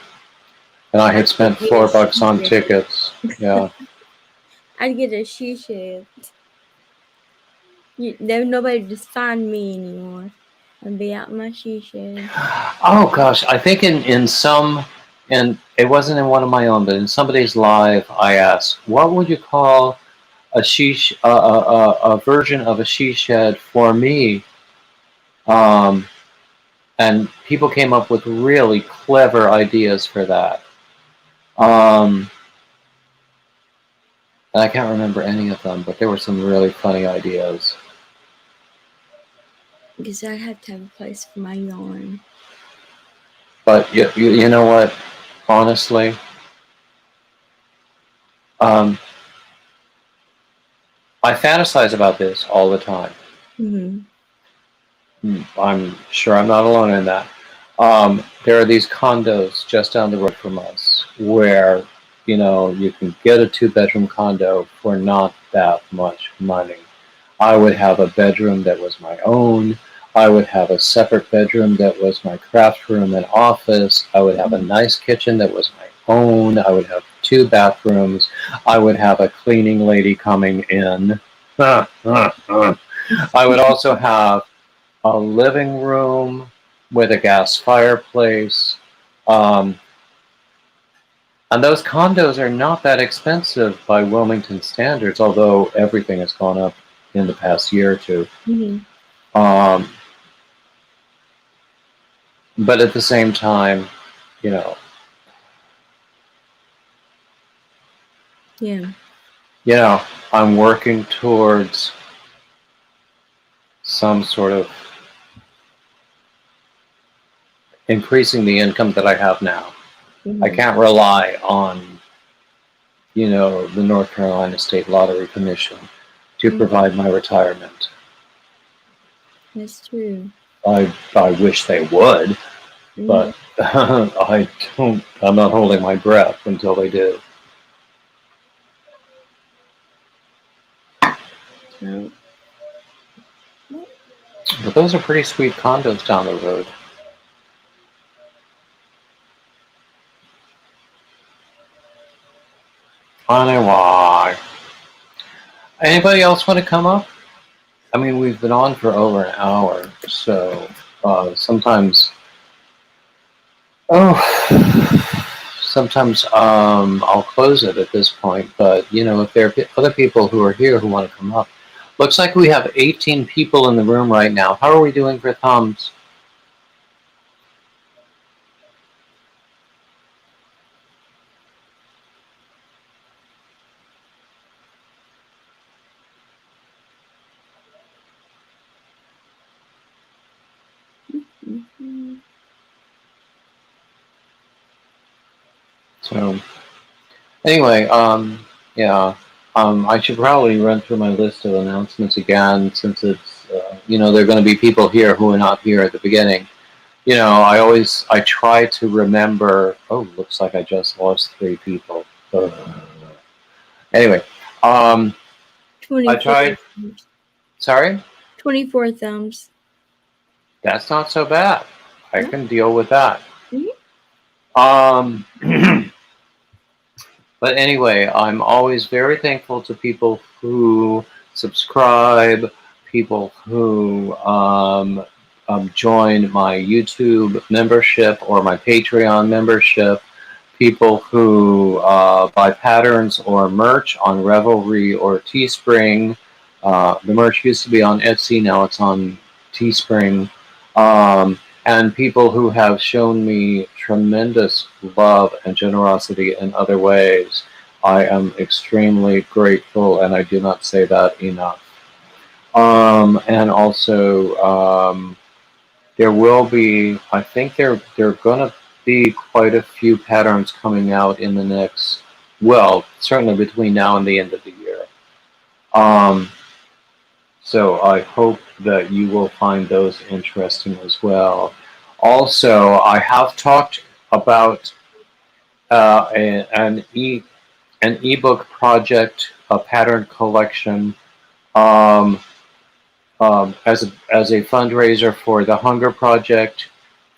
And I I'd had get spent me a $4 she on shed. tickets. Yeah. I'd get a she shed. There nobody just find me anymore. I'd be out in my she shed. Oh gosh, I think and it wasn't in one of my own, but in somebody's live, I asked, what would you call a version of a she shed for me? Um, and people came up with really clever ideas for that. Um, and I can't remember any of them, but there were some really funny ideas. Because I'd have to have a place for my yarn. But you know what? Honestly, um, I fantasize about this all the time. Mm-hmm. I'm sure I'm not alone in that. There are these condos just down the road from us where, you can get a two-bedroom condo for not that much money. I would have a bedroom that was my own. I would have a separate bedroom that was my craft room and office. I would have a nice kitchen that was my own. I would have two bathrooms. I would have a cleaning lady coming in. I would also have a living room with a gas fireplace. Um, and those condos are not that expensive by Wilmington standards, although everything has gone up in the past year or two. Mm-hmm. Um, But at the same time, you know, Yeah. I'm working towards some sort of increasing the income that I have now. I Mm-hmm. can't rely on, the North Carolina State Lottery Commission to Mm-hmm. provide my retirement. That's true. I wish they would, Mm-hmm. but I'm not holding my breath until they do. So, But those are pretty sweet condos down the road. Anyway, anybody else want to come up? I mean, we've been on for over an hour, so sometimes, sometimes I'll close it at this point. But if there are other people who are here who want to come up, looks like we have 18 people in the room right now. How are we doing for thumbs? mm-hmm. So anyway, yeah, I should probably run through my list of announcements again, since it's there are going to be people here who are not here at the beginning. I try to remember. Oh, looks like I just lost 3 people. Ugh. Anyway, I 24 tried. thumbs. Sorry, 24 thumbs. that's not so bad. I Yeah. can deal with that. Mm-hmm. Um, but anyway, I'm always very thankful to people who subscribe, people who join my YouTube membership or my Patreon membership, people who buy patterns or merch on Revelry or Teespring. The merch used to be on Etsy, now it's on Teespring. And people who have shown me tremendous love and generosity in other ways. I am extremely grateful, and I do not say that enough. And also, there will be, I think there are going to be quite a few patterns coming out in the next, well, certainly between now and the end of the year. Um, so I hope that you will find those interesting as well. Also, I have talked about an ebook project, a pattern collection, um, as a fundraiser for the Hunger Project.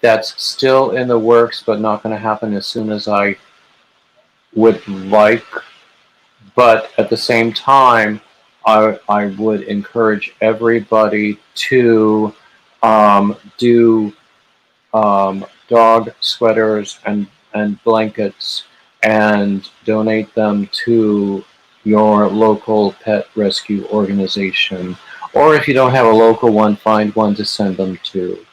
That's still in the works, but not going to happen as soon as I would like. But at the same time, I would encourage everybody to do dog sweaters and blankets and donate them to your local pet rescue organization. Or if you don't have a local one, find one to send them to.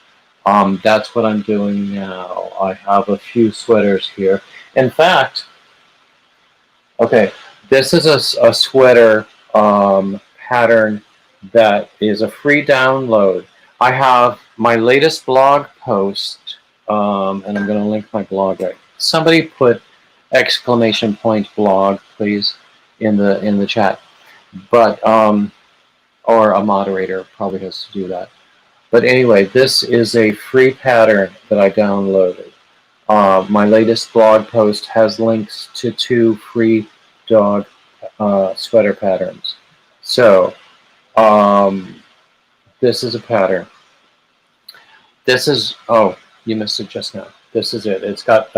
That's what I'm doing now. I have a few sweaters here. In fact, okay, this is a sweater pattern that is a free download. I have my latest blog post, and I'm going to link my blog right. Somebody put exclamation point blog, please, in the chat. But or a moderator probably has to do that. But anyway, this is a free pattern that I downloaded. My latest blog post has links to 2 free dog sweater patterns. So, this is a pattern. This is, oh, you missed it just now. This is it. It's got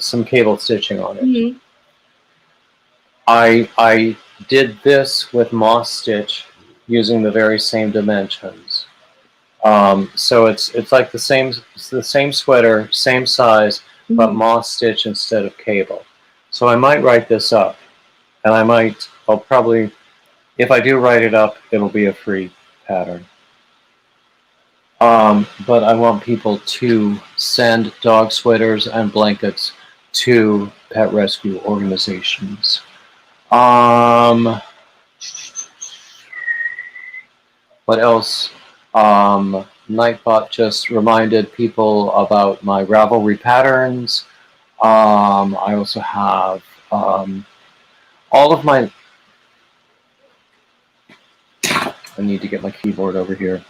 some cable stitching on it. Mm-hmm. I did this with moss stitch using the very same dimensions. So it's like the same sweater, same size, but Mm-hmm. moss stitch instead of cable. So I might write this up, and I'll probably, if I do write it up, it'll be a free pattern. But I want people to send dog sweaters and blankets to pet rescue organizations. What else? Nightbot just reminded people about my Ravelry patterns. I also have all of my... I need to get my keyboard over here.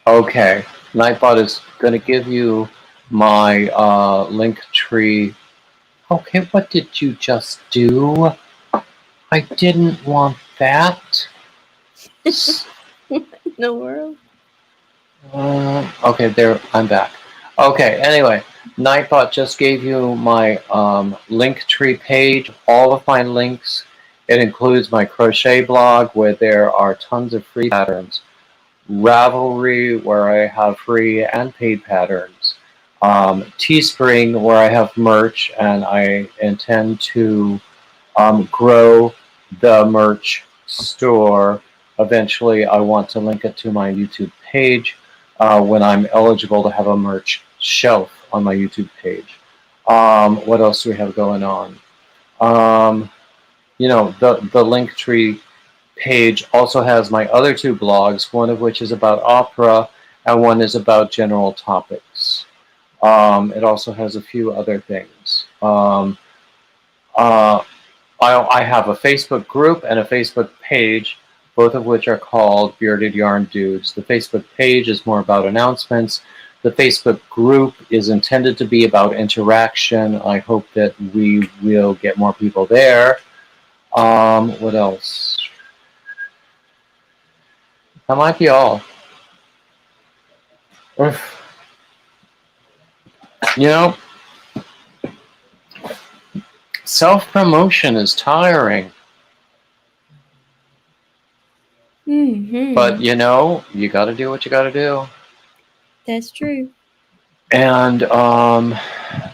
Okay, Nightbot is going to give you my link tree. Okay, what did you just do? I didn't want that. What in the world? Okay, there, I'm back. Okay, anyway, Nightbot just gave you my link tree page, all of my links. It includes my crochet blog where there are tons of free patterns, Ravelry where I have free and paid patterns, Teespring where I have merch and I intend to grow the merch store. Eventually, I want to link it to my YouTube page when I'm eligible to have a merch shelf on my YouTube page. What else do we have going on? The Linktree page also has my other two blogs, one of which is about opera and one is about general topics. It also has a few other things. I have a Facebook group and a Facebook page, both of which are called Bearded Yarn Dudes. The Facebook page is more about announcements. The Facebook group is intended to be about interaction. I hope that we will get more people there. What else? That might be all. You know, self-promotion is tiring. Mm-hmm. But, you got to do what you got to do. That's true. And,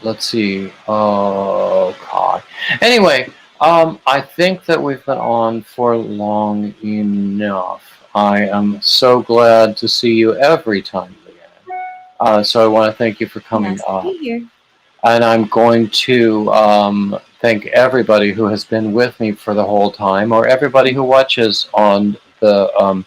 let's see. Oh, God. Anyway, I think that we've been on for long enough. I am so glad to see you every time again. So I want to thank you for coming Nice to be here. And I'm going to thank everybody who has been with me for the whole time, or everybody who watches on the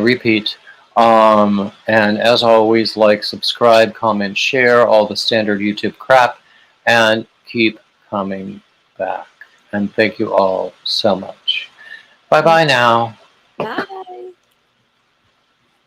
repeat. And as always, like, subscribe, comment, share, all the standard YouTube crap, and keep coming back. And thank you all so much. Bye-bye now. Bye.